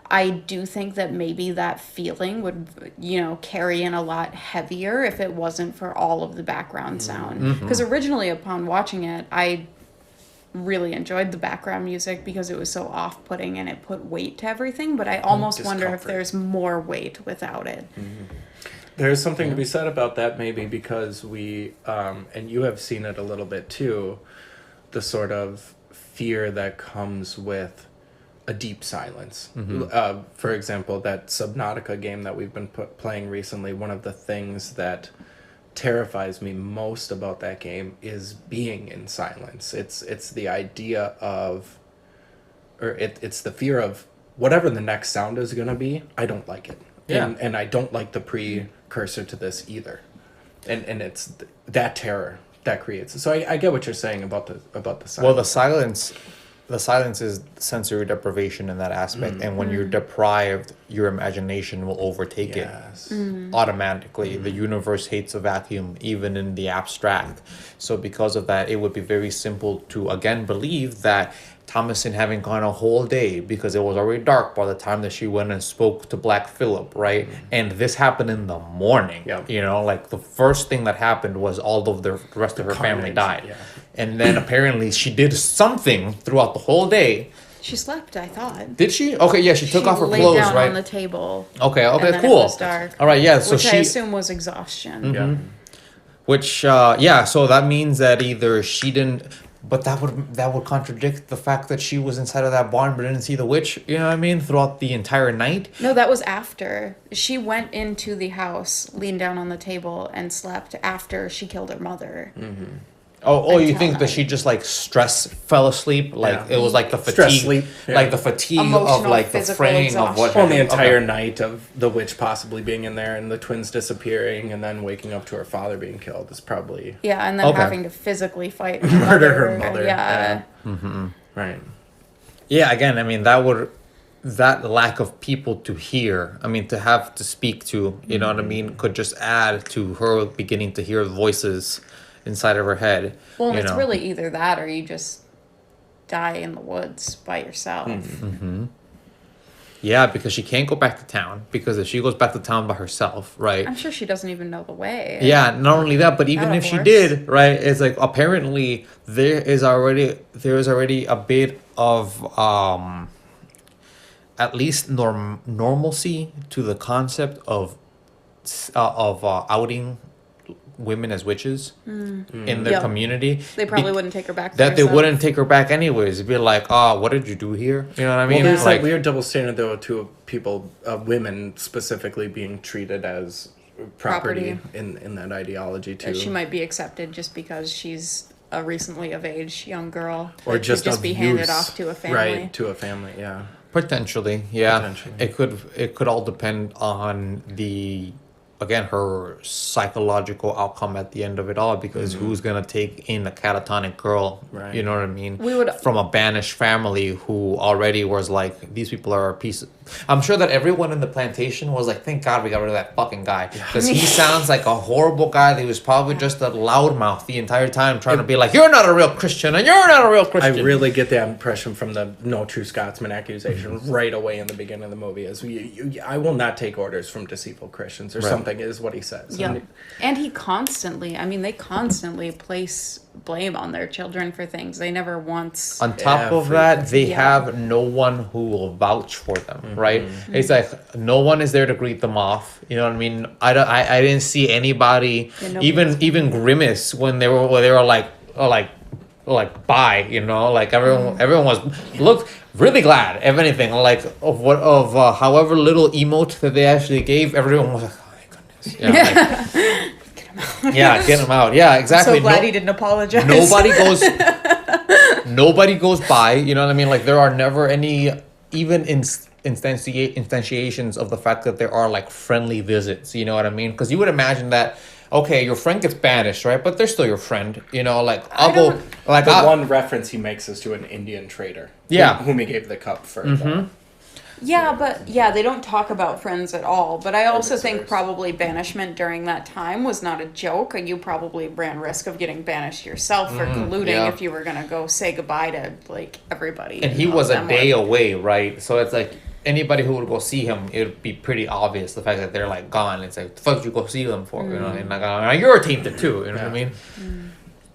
I do think that maybe that feeling would, carry in a lot heavier if it wasn't for all of the background sound. Because originally upon watching it, I really enjoyed the background music because it was so off-putting and it put weight to everything, but I almost wonder if discomfort. there's more weight without it. There's something to be said about that, maybe because we, and you have seen it a little bit too, the sort of fear that comes with a deep silence. For example, that Subnautica game that we've been playing recently, one of the things that terrifies me most about that game is being in silence. It's the idea of, or it's the fear of whatever the next sound is going to be. I don't like it. Yeah. And I don't like the precursor to this either. And it's that terror that creates it. So I get what you're saying about the silence. Well, the silence is sensory deprivation in that aspect, and when you're deprived, your imagination will overtake Yes. it automatically. The universe hates a vacuum, even in the abstract. So because of that, it would be very simple to again believe that Thomasin having gone a whole day, because it was already dark by the time that she went and spoke to Black Phillip, right? And this happened in the morning. Yeah. The first thing that happened was all of the rest of her family carnage, died. yeah. And then apparently she did something throughout the whole day. She slept, I thought. Did she? Okay, yeah, she took off her laid clothes, down right? on the table. Okay, and then cool. It was dark. All right, yeah, so which I she, assume was exhaustion. Yeah. which, so that means that either she didn't, but that would contradict the fact that she was inside of that barn but didn't see the witch, you know what I mean, throughout the entire night. No, that was after. She went into the house, leaned down on the table, and slept after she killed her mother. Oh, you Until think that night. she just fell asleep? Yeah. It was like the Stress fatigue, sleep, yeah. like the fatigue of Emotional, the physical fraying of what exhaustion. On the entire okay. night of the witch possibly being in there and the twins disappearing and then waking up to her father being killed is probably... Yeah, and then Okay. having to physically fight Murder her mother, Yeah. Right. Yeah, again, I mean, that lack of people to hear, I mean, to have to speak to, you know what I mean, could just add to her beginning to hear voices inside of her head. Well, and you it's know? really either that or you just die in the woods by yourself. Yeah, because she can't go back to town, because if she goes back to town by herself, right? I'm sure she doesn't even know the way. Yeah, not only that, but even Without a if she horse. did, right, it's like apparently there is already a bit of at least normalcy to the concept of outing women as witches in their Yep. community. They probably wouldn't take her back. That they herself. wouldn't take her back anyways. It'd be like, oh, what did you do here? You know what I mean? Well, there's like weird double standard though to people, women specifically being treated as property. in that ideology too. That she might be accepted just because she's a recently of age young girl, or that just could just of be handed use. off to a family. Right, to a family, yeah. Potentially, yeah. Potentially. It could all depend on her psychological outcome at the end of it all, because who's gonna take in a catatonic girl? Right. You know what I mean? We would- from a banished family who already was like, these people are a piece of... I'm sure that everyone in the plantation was like, thank God we got rid of that fucking guy, because he sounds like a horrible guy. He was probably just a loudmouth the entire time, trying to be like, you're not a real Christian and you're not a real I Christian. really get that impression from the no true Scotsman accusation right away in the beginning of the movie. Is I will not take orders from deceitful Christians or Right. something is what he says. Yeah. And they constantly place blame on their children for things. They never once. On top of that, they Yeah. have no one who will vouch for them, right? It's like no one is there to greet them off. You know what I mean? I didn't see anybody, Yeah, nobody even grimace when they were like bye. You know, like everyone looked really glad. If anything, like however little emote that they actually gave, everyone was like, oh my goodness, yeah, get him out. Yeah, exactly. So glad No- he didn't apologize. nobody goes by, you know what I mean? Like there are never any even instantiations of the fact that there are like friendly visits, you know what I mean? Because you would imagine that, okay, your friend gets banished, right? But they're still your friend, you know, like I'll go like The I'll- one reference he makes is to an Indian trader. Yeah. Whom he gave the cup for. Yeah, but they don't talk about friends at all. But I also think visitors. probably banishment during that time was not a joke, and you probably ran risk of getting banished yourself for colluding yeah. if you were gonna go say goodbye to like everybody. and he hook was a them day up. away, right? So it's like anybody who would go see him, it would be pretty obvious the fact that they're like gone. It's like, the fuck did you go see them for? You know, and like, you're tainted too. You know what I mean?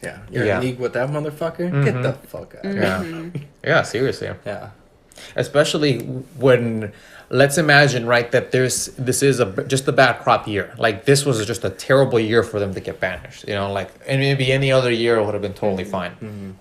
Yeah. You're Yeah. in league with that motherfucker? Get the fuck out of here. Yeah, yeah, seriously. Yeah. Especially when, let's imagine, right, that this is just a bad crop year. Like this was just a terrible year for them to get banished. You know, like, and maybe any other year would have been totally fine.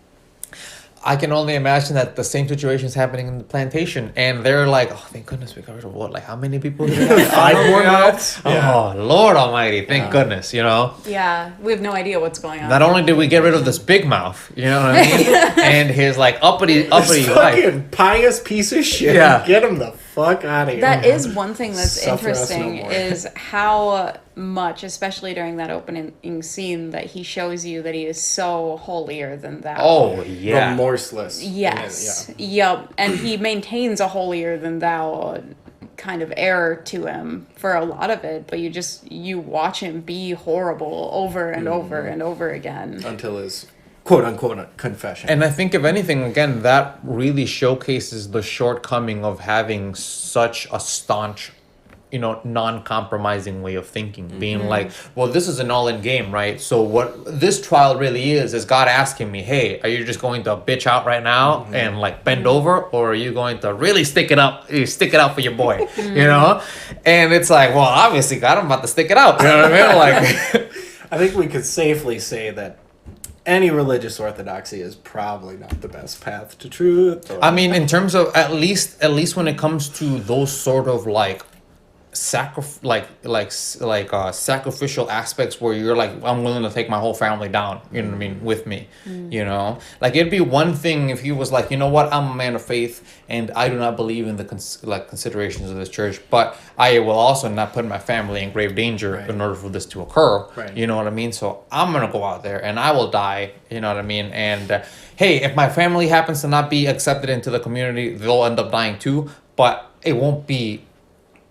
I can only imagine that the same situation is happening in the plantation, and they're like, "Oh, thank goodness we got rid of what? Like, how many people? Did we have? 5 more now? Oh, Lord Almighty! Thank goodness, you know. Yeah, we have no idea what's going on. Not only did we get rid of this big mouth, you know what I mean, and his like uppity This wife. fucking pious piece of shit. Yeah. Get him the fuck out of here. That is one thing that's Suffer us no interesting more. is how much, especially during that opening scene, that he shows you that he is so holier than thou. Oh yeah. remorseless. Yes. Yep. And he maintains a holier than thou kind of air to him for a lot of it, but you watch him be horrible over and over and over again. Until his quote unquote confession. And I think, if anything, again, that really showcases the shortcoming of having such a staunch, you know, non-compromising way of thinking. Being like, well, this is an all-in game, right? So what this trial really is God asking me, hey, are you just going to bitch out right now and like bend over, or are you going to really stick it out for your boy, you know? And it's like, well, obviously, God, I'm about to stick it out. You know what I mean? Like, I think we could safely say that any religious orthodoxy is probably not the best path to truth. Or... I mean, in terms of at least when it comes to those sort of like sacrificial aspects where you're like, I'm willing to take my whole family down, you know what I mean, with me, you know, like it'd be one thing if he was like, you know what, I'm a man of faith and I do not believe in the considerations of this church, but I will also not put my family in grave danger in order for this to occur, you know what I mean, so I'm gonna go out there and I will die, you know what I mean, and hey, if my family happens to not be accepted into the community, they'll end up dying too, but it won't be,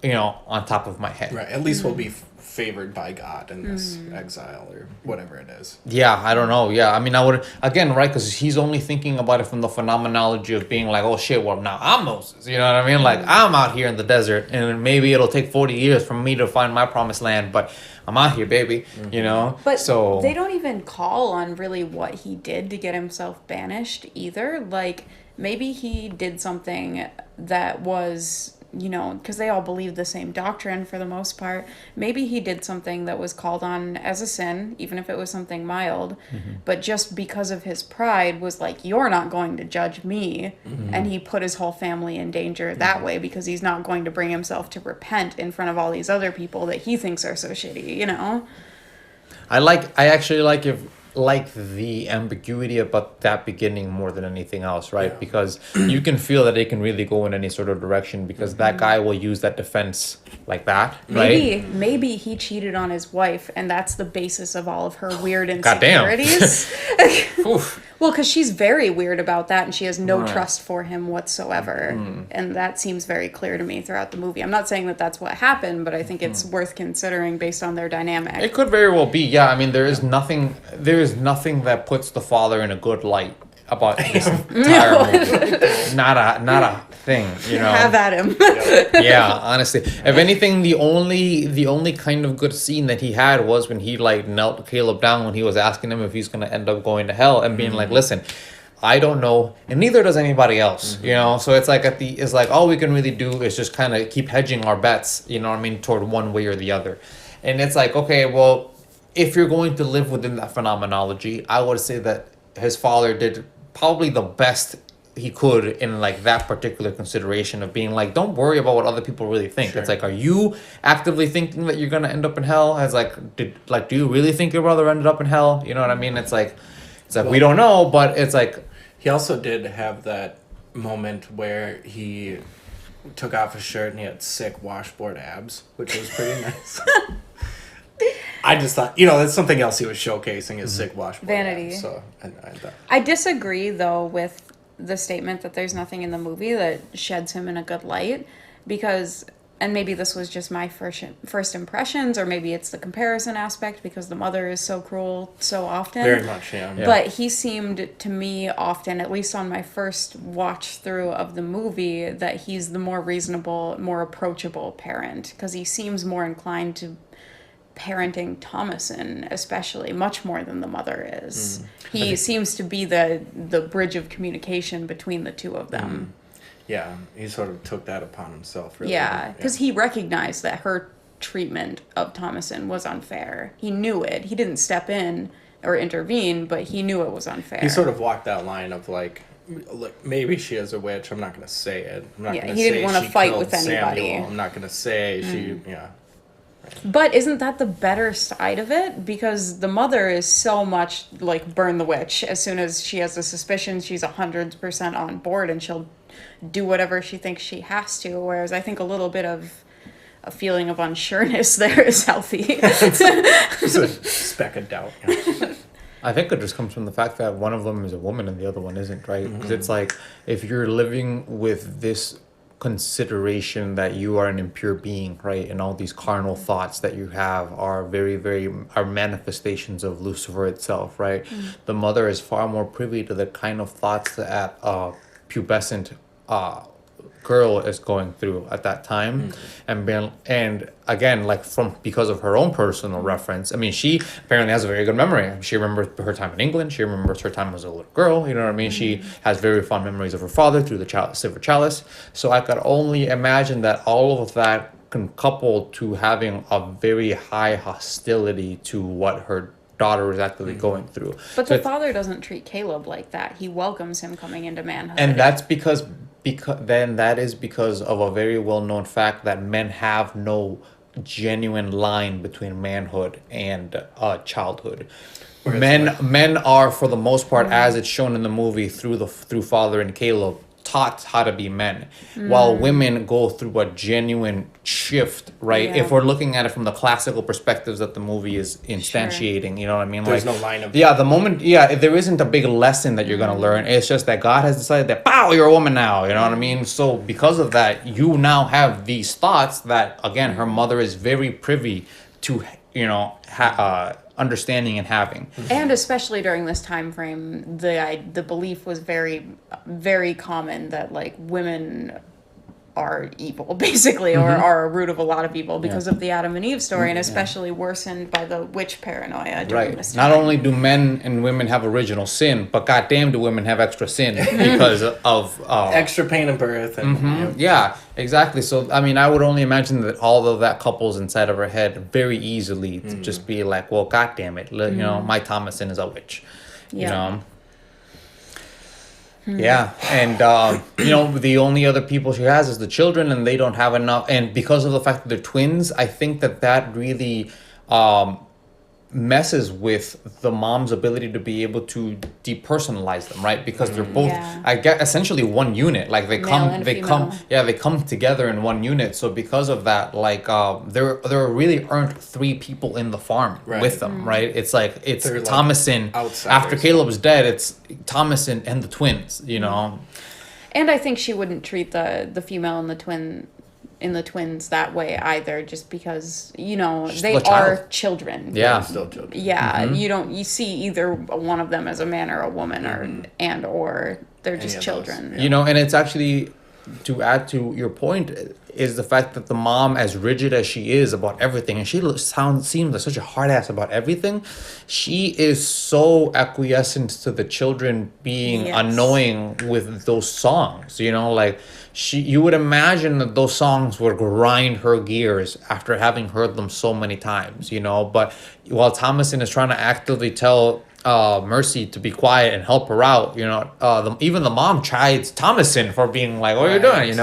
you know, on top of my head. Right. At least we'll be favored by God in this exile or whatever it is. Yeah, I don't know. Yeah, I mean, I would, again, right, because he's only thinking about it from the phenomenology of being like, oh shit, well, now I'm Moses. You know what I mean? Like, I'm out here in the desert, and maybe it'll take 40 years for me to find my promised land, but I'm out here, baby. You know? But so they don't even call on really what he did to get himself banished either. Like, maybe he did something that was, you know, because they all believe the same doctrine for the most part. Maybe he did something that was called on as a sin, even if it was something mild, but just because of his pride was like, you're not going to judge me, and he put his whole family in danger that way because he's not going to bring himself to repent in front of all these other people that he thinks are so shitty, you know? I actually like the ambiguity about that beginning more than anything else, right? Because you can feel that it can really go in any sort of direction because that guy will use that defense like that, right? Maybe he cheated on his wife and that's the basis of all of her weird Goddamn. insecurities. Oof. Well, because she's very weird about that and she has no trust for him whatsoever. And that seems very clear to me throughout the movie. I'm not saying that that's what happened, but I think it's worth considering based on their dynamic. It could very well be, yeah. I mean, there is nothing that puts the father in a good light about this entire movie. Not a thing, you know. Have at him. Yeah, honestly, if anything, the only kind of good scene that he had was when he like knelt Caleb down when he was asking him if he's gonna end up going to hell and being like, listen, I don't know, and neither does anybody else, you know. So it's like all we can really do is just kind of keep hedging our bets, you know what I mean, toward one way or the other. And it's like, okay, well, if you're going to live within that phenomenology, I would say that his father did probably the best he could in like that particular consideration of being like, don't worry about what other people really think. It's like, are you actively thinking that you're gonna end up in hell? As like, do you really think your brother ended up in hell? You know what I mean? It's like we don't know, but it's like he also did have that moment where he took off his shirt and he had sick washboard abs, which was pretty nice. I just thought, you know, that's something else he was showcasing, his sick washboard Vanity. abs, so I thought. I disagree, though, with the statement that there's nothing in the movie that sheds him in a good light, because, and maybe this was just my first impressions, or maybe it's the comparison aspect, because the mother is so cruel so often. Very much, yeah. But he seemed to me often, at least on my first watch through of the movie, that he's the more reasonable, more approachable parent, because he seems more inclined to parenting Thomasin, especially, much more than the mother is. He seems to be the bridge of communication between the two of them. Yeah, he sort of took that upon himself, really. Yeah, because he recognized that her treatment of Thomasin was unfair. He knew it. He didn't step in or intervene, but he knew it was unfair. He sort of walked that line of like, look, maybe she is a witch. I'm not going to say it. I'm not going to say he didn't want to fight with anybody. Samuel. I'm not going to say she, But isn't that the better side of it? Because the mother is so much like burn the witch. As soon as she has a suspicion, she's 100% on board and she'll do whatever she thinks she has to. Whereas I think a little bit of a feeling of unsureness there is healthy. It's a speck of doubt. Yeah. I think it just comes from the fact that one of them is a woman and the other one isn't, right? Because it's like, if you're living with this consideration that you are an impure being, right, and all these carnal thoughts that you have are are manifestations of Lucifer itself, right? The mother is far more privy to the kind of thoughts that a pubescent girl is going through at that time, and again, like because of her own personal reference, I mean, she apparently has a very good memory. She remembers her time in England. She remembers her time as a little girl. You know what I mean? She has very fond memories of her father through the silver chalice. So I could only imagine that all of that can couple to having a very high hostility to what her daughter is actively going through. But the father doesn't treat Caleb like that. He welcomes him coming into manhood. And that's because then that is because of a very well-known fact that men have no genuine line between manhood and childhood. Men are, for the most part, as it's shown in the movie through Father and Caleb, taught how to be men, while women go through a genuine shift, right? Yeah. If we're looking at it from the classical perspectives that the movie is instantiating, you know what I mean? There's like, no line of the moment, there isn't a big lesson that you're gonna learn. It's just that God has decided that, pow, you're a woman now, you know what I mean? So because of that, you now have these thoughts that, again, her mother is very privy to, understanding and having. And especially during this time frame, the belief was very, very common that like women are evil, basically, or are a root of a lot of evil because of the Adam and Eve story, and especially worsened by the witch paranoia during this time. Not only do men and women have original sin, but goddamn do women have extra sin because of extra pain of birth. And, yeah, exactly. So I mean, I would only imagine that all of that couples inside of her head very easily to just be like, well, goddamn it, you know, my Thomasin is a witch, you know. Yeah, and the only other people she has is the children, and they don't have enough. And because of the fact that they're twins, I think that really messes with the mom's ability to be able to depersonalize them, right? Because they're both, I get, essentially one unit. Like they come together in one unit. So because of that, like there really aren't three people in the farm with them, right? It's like they're Thomasin. Like after Caleb's dead, it's Thomasin and the twins, you know. And I think she wouldn't treat the female and the twins that way either, just because they are children. Yeah, still children. Yeah, you see either one of them as a man or a woman, or they're just children. And it's actually, to add to your point, is the fact that the mom, as rigid as she is about everything, and she seems like such a hard ass about everything, she is so acquiescent to the children being annoying with those songs. Like you would imagine that those songs would grind her gears after having heard them so many times. But while Thomasin is trying to actively tell Mercy to be quiet and help her out, even the mom chides Thomasin for being like, what are you doing,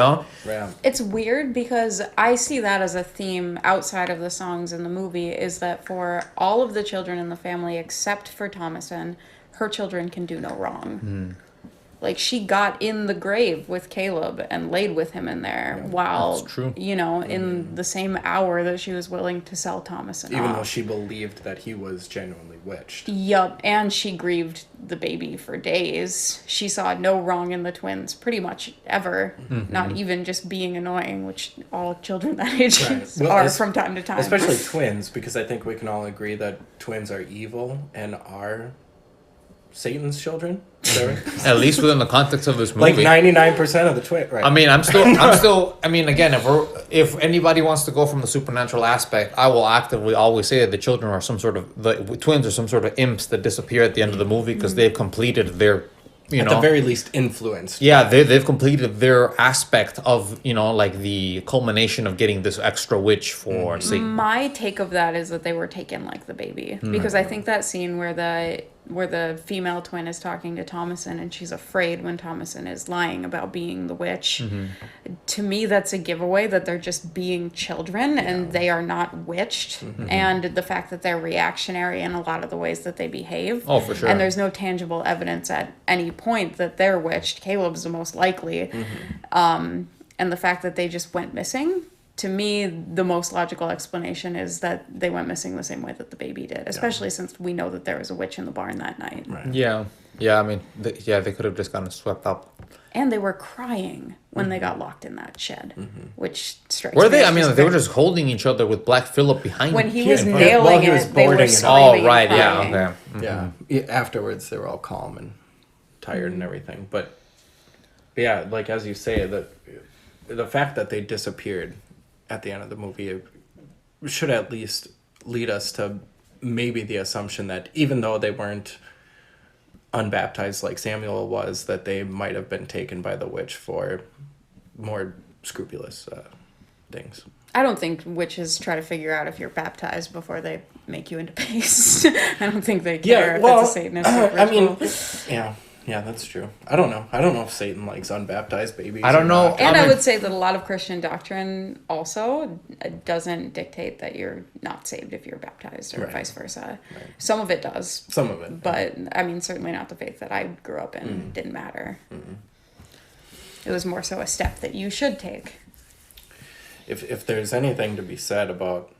Yeah. It's weird because I see that as a theme outside of the songs in the movie, is that for all of the children in the family except for Thomasin, her children can do no wrong. Like, she got in the grave with Caleb and laid with him in there while, in the same hour that she was willing to sell Thomasin Even off. though she believed that he was genuinely witched. Yup, and she grieved the baby for days. She saw no wrong in the twins pretty much ever, not even just being annoying, which all children that age are from time to time. Especially twins, because I think we can all agree that twins are evil and are Satan's children. At least within the context of this movie. Like 99% of the twin, right? I mean, again, if anybody wants to go from the supernatural aspect, I will actively always say that the children are the twins are some sort of imps that disappear at the end of the movie because they've completed their, at the very least, influenced. Yeah, they've completed their aspect of, like the culmination of getting this extra witch for Satan. My take of that is that they were taken like the baby, because I think that scene where the female twin is talking to Thomasin and she's afraid when Thomasin is lying about being the witch, to me that's a giveaway that they're just being children and they are not witched, and the fact that they're reactionary in a lot of the ways that they behave. Oh, for sure. And there's no tangible evidence at any point that they're witched. Caleb's the most likely. And the fact that they just went missing, to me, the most logical explanation is that they went missing the same way that the baby did, especially since we know that there was a witch in the barn that night. Right. Yeah. I mean, they could have just gotten swept up. And they were crying when they got locked in that shed, which strikes me. Were they? as I mean, just they were just holding each other with Black Phillip behind when him. he was nailing it, they were screaming. Oh, right. And Yeah. crying. Okay. Yeah. Afterwards, they were all calm and tired and everything. But yeah, like as you say, the fact that they disappeared at the end of the movie should at least lead us to maybe the assumption that even though they weren't unbaptized like Samuel was, that they might have been taken by the witch for more scrupulous things. I don't think witches try to figure out if you're baptized before they make you into paste. I don't think they care if it's a Satanistic ritual. I mean, Yeah, that's true. I don't know. I don't know if Satan likes unbaptized babies. I don't or know. not. And I I mean- would say that a lot of Christian doctrine also doesn't dictate that you're not saved if you're baptized or Right. vice versa. Right. Some of it does. Some of it. But I mean, certainly not the faith that I grew up in. Didn't matter. It was more so a step that you should take. If there's anything to be said about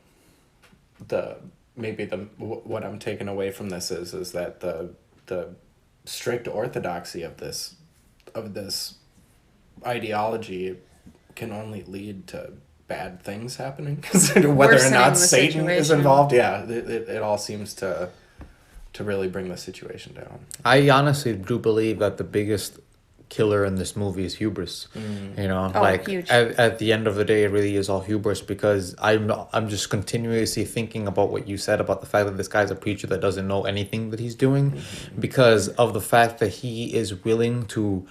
what I'm taking away from this is that the strict orthodoxy of this ideology can only lead to bad things happening. Whether or Worsening not the Satan is situation. involved, yeah, it all seems to really bring the situation down. I honestly do believe that the biggest killer in this movie is hubris. You know, Oh, like huge. at the end of the day, it really is all hubris, because I'm just continuously thinking about what you said about the fact that this guy's a preacher that doesn't know anything that he's doing, because of the fact that he is willing to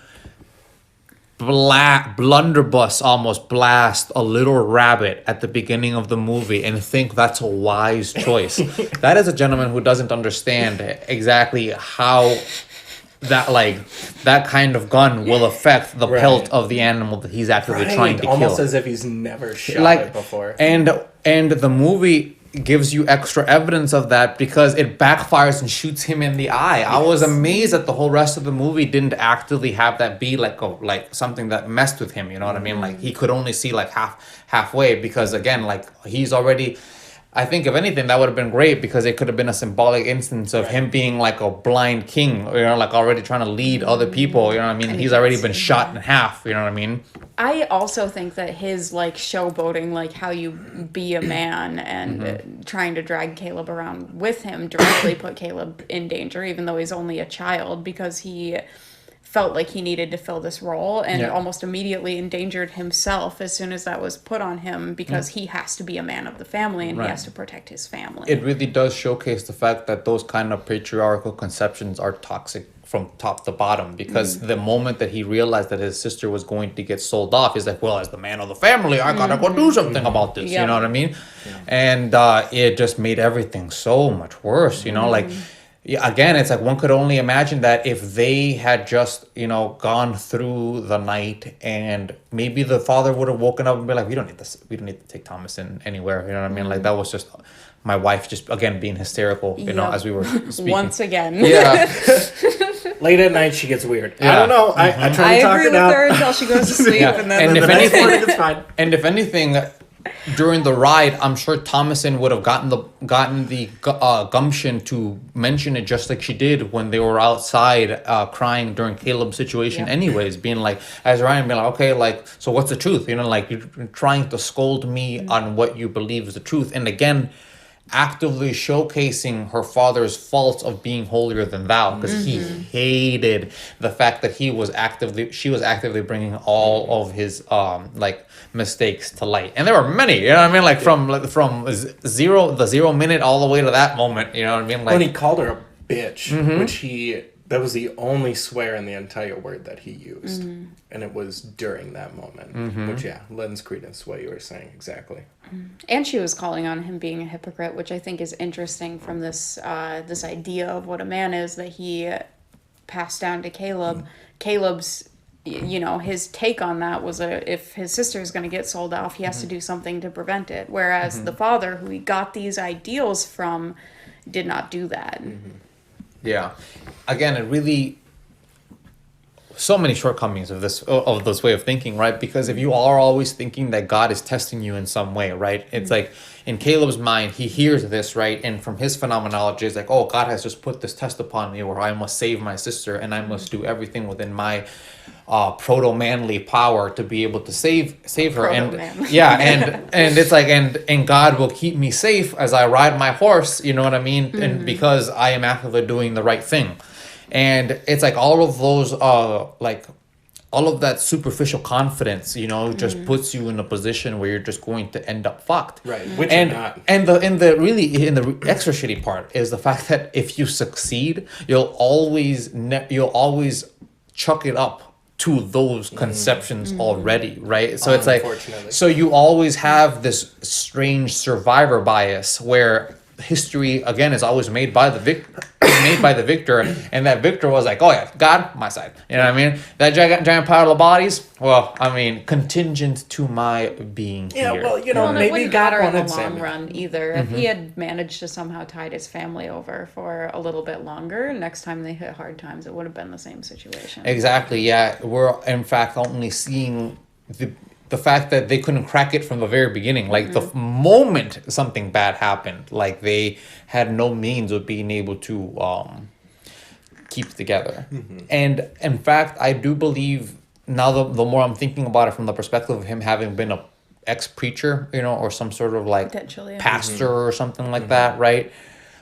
blunderbuss, almost blast a little rabbit at the beginning of the movie and think that's a wise choice. That is a gentleman who doesn't understand exactly how that kind of gun will affect the Right. pelt of the animal that he's actively trying to almost kill. as if he's never shot Like, it before. and the movie gives you extra evidence of that because it backfires and shoots him in the eye. I was amazed that the whole rest of the movie didn't actively have that be like something that messed with him. You know what I mean? Like he could only see like halfway, because again, like he's already. I think if anything that would have been great, because it could have been a symbolic instance of him being like a blind king, you know, like already trying to lead other people. You know what I mean? And He's he already gets- been shot in half. You know what I mean? I also think that his like showboating, like how you be a man and trying to drag Caleb around with him directly put Caleb in danger, even though he's only a child, because he felt like he needed to fill this role and Yeah. almost immediately endangered himself as soon as that was put on him, because he has to be a man of the family and Right. he has to protect his family. It really does showcase the fact that those kind of patriarchal conceptions are toxic from top to bottom, because the moment that he realized that his sister was going to get sold off, he's like, well, as the man of the family, I gotta go do something about this. Yeah. You know what I mean? And it just made everything so much worse, you know, like. Yeah, again, it's like one could only imagine that if they had just, you know, gone through the night, and maybe the father would have woken up and be like, we don't need this. We don't need to take Thomasin anywhere. You know what I mean? Like that was just my wife just, again, being hysterical, you know, Yep. as we were speaking. Once again. Yeah. Late at night, she gets weird. I Yeah. don't know. I try I to talk agree her with down. her until she goes to sleep, Yeah. and then And The if next anything- morning, it's fine. And if anything, during the ride, I'm sure Thomasin would have gotten the gumption to mention it, just like she did when they were outside crying during Caleb's situation. Yeah. Anyways, being like, as Ryan being like, okay, like, so what's the truth? You know, like you're trying to scold me on what you believe is the truth, and again, actively showcasing her father's faults of being holier than thou, because he hated the fact that she was actively bringing all of his like mistakes to light, and there were many, you know what I mean, like from the 0 minute all the way to that moment, you know what I mean, like When he called her a bitch, that was the only swear in the entire word that he used. And it was during that moment. Which, yeah, lends credence to what you were saying, exactly. And she was calling on him being a hypocrite, which I think is interesting from this this idea of what a man is that he passed down to Caleb. Caleb's, you know, his take on that was if his sister is going to get sold off, he has to do something to prevent it. Whereas the father, who he got these ideals from, did not do that. yeah, again, it really so many shortcomings of this way of thinking, right? Because if you are always thinking that God is testing you in some way, right? It's like in Caleb's mind, he hears this, right? And from his phenomenology, it's like, oh, God has just put this test upon me where I must save my sister and I must do everything within my proto-manly power to be able to save her. And Proto-manly. yeah, and it's like, and God will keep me safe as I ride my horse, you know what I mean? And because I am actively doing the right thing. And it's like all of those like all of that superficial confidence, you know, just puts you in a position where you're just going to end up fucked. Right, which and you're not. and the extra shitty part is the fact that if you succeed, you'll always chuck it up to those conceptions already, right? So it's like, Unfortunately. so you always have this strange survivor bias where history again is always made by the victor, and that victor was like, oh yeah, God, my side. You know what I mean? That giant pile of bodies. Well, I mean, contingent to my being Yeah, here. well, you know, Well, and it maybe wouldn't God matter in the wanted long Samuel. run either. If he had managed to somehow tide his family over for a little bit longer, next time they hit hard times, it would have been the same situation. Exactly. Yeah, we're in fact only seeing the fact that they couldn't crack it from the very beginning. Like the moment something bad happened, like they had no means of being able to keep together. And in fact, I do believe now the more I'm thinking about it from the perspective of him having been a ex-preacher, you know, or some sort of like Potentially, yeah. pastor or something like that, right?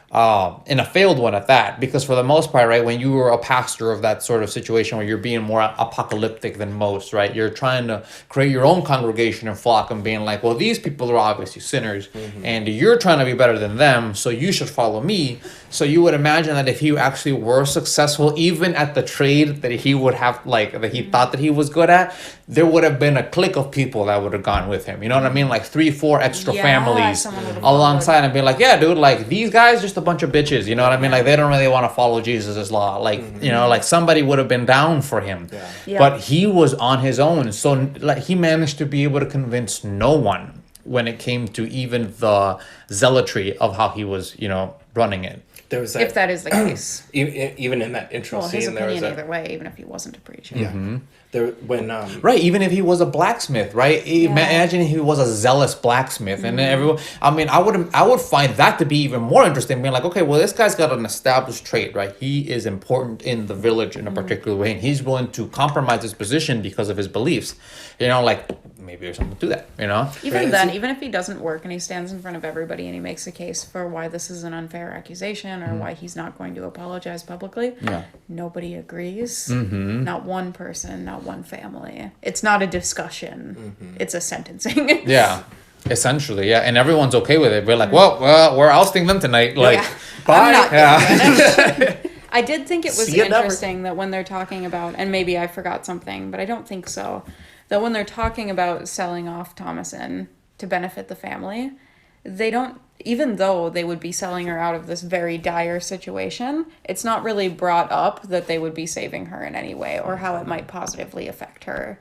And a failed one at that, because for the most part, right, when you were a pastor of that sort of situation where you're being more apocalyptic than most, right, you're trying to create your own congregation and flock and being like, well, these people are obviously sinners and you're trying to be better than them, so you should follow me. So you would imagine that if he actually were successful, even at the trade that he would have, like, that he thought that he was good at, there would have been a clique of people that would have gone with him. You know what I mean? Like 3-4 extra Yeah, families someone would have alongside and be like, yeah, dude, like these guys just a bunch of bitches. You know what I mean? Like they don't really want to follow Jesus' law. Like, you know, like somebody would have been down for him. Yeah. But he was on his own. So like he managed to be able to convince no one when it came to even the zealotry of how he was, you know, running it. There was If that is the case. even in that intro Well, scene, his there was opinion either way, even if he wasn't a preacher. yeah. There when Right, even if he was a blacksmith, right? Imagine if he was a zealous blacksmith, and then everyone. I mean, I would find that to be even more interesting. Being like, okay, well, this guy's got an established trade, right? He is important in the village in a particular way, and he's willing to compromise his position because of his beliefs. You know, like maybe there's something to that. You know, Even Right. then, even if he doesn't work and he stands in front of everybody and he makes a case for why this is an unfair accusation or why he's not going to apologize publicly, Yeah. nobody agrees. Not one person, not one family. It's not a discussion. It's a sentencing. yeah, essentially, yeah, and everyone's okay with it. We're like, well, we're ousting them tonight. Like, I'm not yeah. I did think it was See you never. interesting that when they're talking about, and maybe I forgot something, but I don't think so, that when they're talking about selling off Thomasin to benefit the family, they don't, even though they would be selling her out of this very dire situation, it's not really brought up that they would be saving her in any way or how it might positively affect her.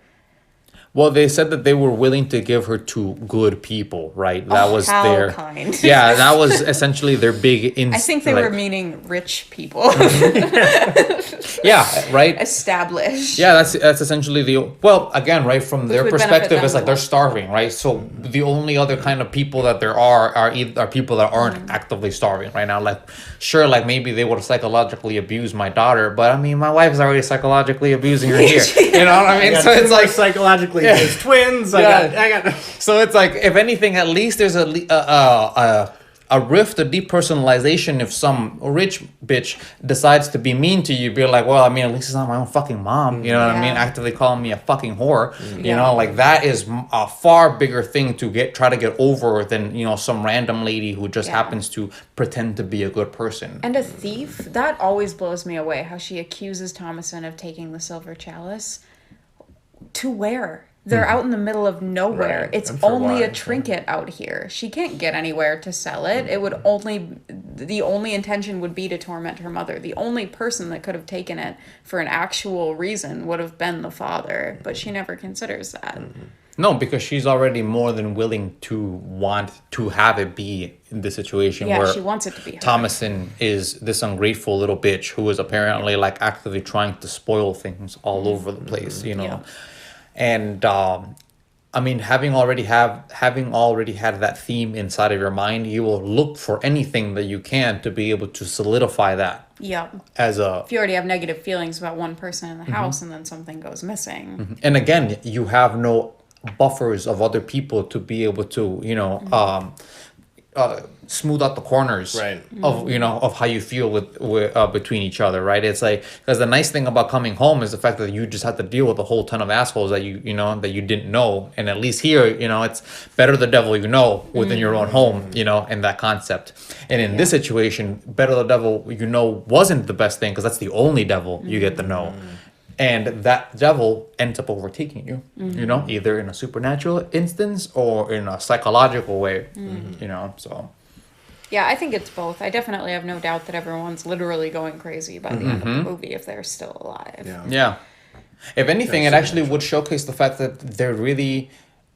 Well, they said that they were willing to give her to good people, right? That was how their kind. Yeah, that was essentially their big. I think they were meaning rich people. Yeah, right. Established. Yeah, that's essentially the well again, right, from their would benefit perspective, them it's like the they're most. starving, right? So the only other kind of people that there are people that aren't actively starving right now. Like, sure, like maybe they would psychologically abuse my daughter, but I mean, my wife is already psychologically abusing her here. You know what I mean? So it's like psychologically, there's twins. Yeah. I got. So it's like, if anything, at least there's a rift, a depersonalization. If some rich bitch decides to be mean to you, be like, well, I mean, at least it's not my own fucking mom. You know what I mean? Yeah. Actively calling me a fucking whore. You Yeah. know, like that is a far bigger thing to try to get over than, you know, some random lady who just Yeah. happens to pretend to be a good person. And a thief, that always blows me away, how she accuses Thomasin of taking the silver chalice. To where? They're out in the middle of nowhere. Right. It's And for only why? a trinket out here. She can't get anywhere to sell it. It would only, the only intention would be to torment her mother. The only person that could have taken it for an actual reason would have been the father, but she never considers that. No, because she's already more than willing to want to have it be in the situation Yeah, where she wants it to be her. Thomasin is this ungrateful little bitch who is apparently like actively trying to spoil things all over the place, you know. Yeah. And I mean, having already had that theme inside of your mind, you will look for anything that you can to be able to solidify that Yeah. as a. If you already have negative feelings about one person in the house and then something goes missing. And again, you have no buffers of other people to be able to, you know, smooth out the corners Right. of, you know, of how you feel with between each other, right? It's like, because the nice thing about coming home is the fact that you just have to deal with a whole ton of assholes that you know that you didn't know, and at least here, you know, it's better the devil you know within your own home, you know, and that concept. And in this situation, better the devil you know wasn't the best thing, because that's the only devil you get to know. And that devil ends up overtaking you, you know, either in a supernatural instance or in a psychological way, you know, so. Yeah, I think it's both. I definitely have no doubt that everyone's literally going crazy by the end of the movie if they're still alive. Yeah. Yeah. If anything, it That's actually would showcase the fact that they're really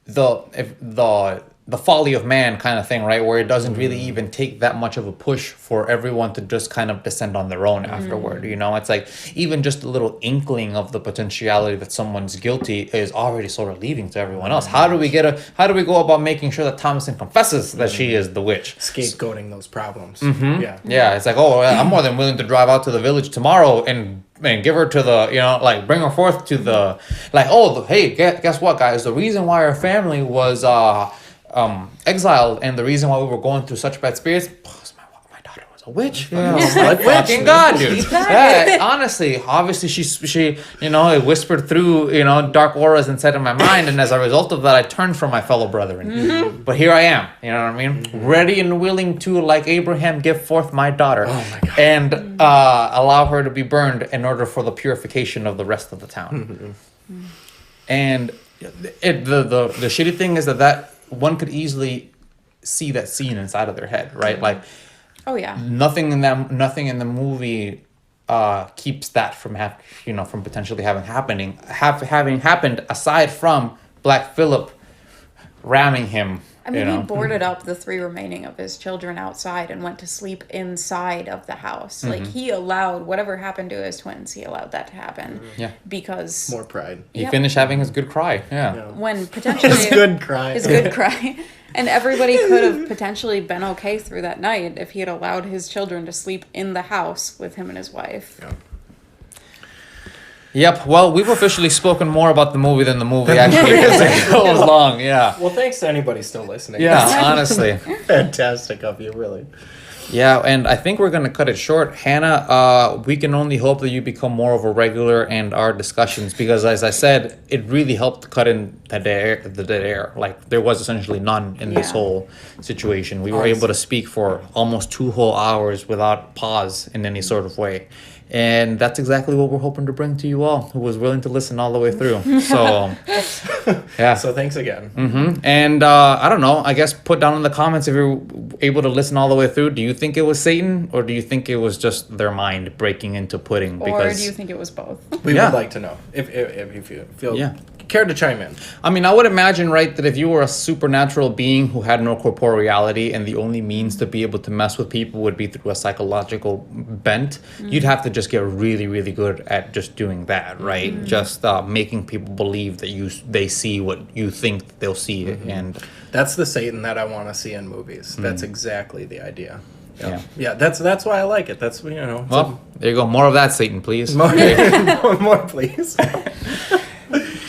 the folly of man kind of thing, right? Where it doesn't really even take that much of a push for everyone to just kind of descend on their own afterward. You know, it's like even just a little inkling of the potentiality that someone's guilty is already sort of leading to everyone else. How do we go about making sure that Thomasin confesses that she is the witch? Scapegoating those problems. Yeah. Yeah, it's like, oh, I'm more than willing to drive out to the village tomorrow and give her to the, like, bring her forth to the, like, oh, hey, guess what, guys? The reason why our family was exiled and the reason why we were going through such bad spirits, my daughter was a witch. Yeah, like, fucking God, dude. Yeah, honestly, obviously she it whispered through, dark auras and said in my mind, and as a result of that, I turned from my fellow brethren. But here I am, you know what I mean? Ready and willing to, like Abraham, give forth my daughter. Oh my God. And allow her to be burned in order for the purification of the rest of the town. And the shitty thing is that one could easily see that scene inside of their head, right? Like, Oh yeah. nothing in the movie keeps that from from potentially having happened aside from Black Phillip ramming him. I mean, he boarded up the 3 remaining of his children outside and went to sleep inside of the house. Like, he allowed whatever happened to his twins, he allowed that to happen. Yeah. Because More pride. He finished having his good cry. Yeah. when potentially His good cry. his good cry, and everybody could have potentially been okay through that night if he had allowed his children to sleep in the house with him and his wife. Yeah. Yep. Well, we've officially spoken more about the movie than the movie actually because it goes long. Yeah. Well, thanks to anybody still listening. Yeah. Honestly. Fantastic of you, really. Yeah, and I think we're gonna cut it short. Hannah, we can only hope that you become more of a regular in our discussions because, as I said, it really helped cut in the dead air. Like, there was essentially none in this Yeah. whole situation. We were able to speak for almost 2 whole hours without pause in any sort of way. And that's exactly what we're hoping to bring to you all, who was willing to listen all the way through. So, yeah. So thanks again. And I don't know, I guess put down in the comments if you're able to listen all the way through. Do you think it was Satan or do you think it was just their mind breaking into pudding? Or do you think it was both? We Yeah. would like to know if you feel Yeah. care to chime in. I mean, I would imagine, right, that if you were a supernatural being who had no corporeality and the only means to be able to mess with people would be through a psychological bent, you'd have to just get really, really good at just doing that, right? Just making people believe that they see what you think they'll see. And That's the Satan that I want to see in movies. That's exactly the idea. Yeah. Yeah, that's why I like it. That's well, there you go. More of that, Satan, please. more, more, please.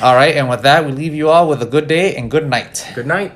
All right, and with that, we leave you all with a good day and good night. Good night.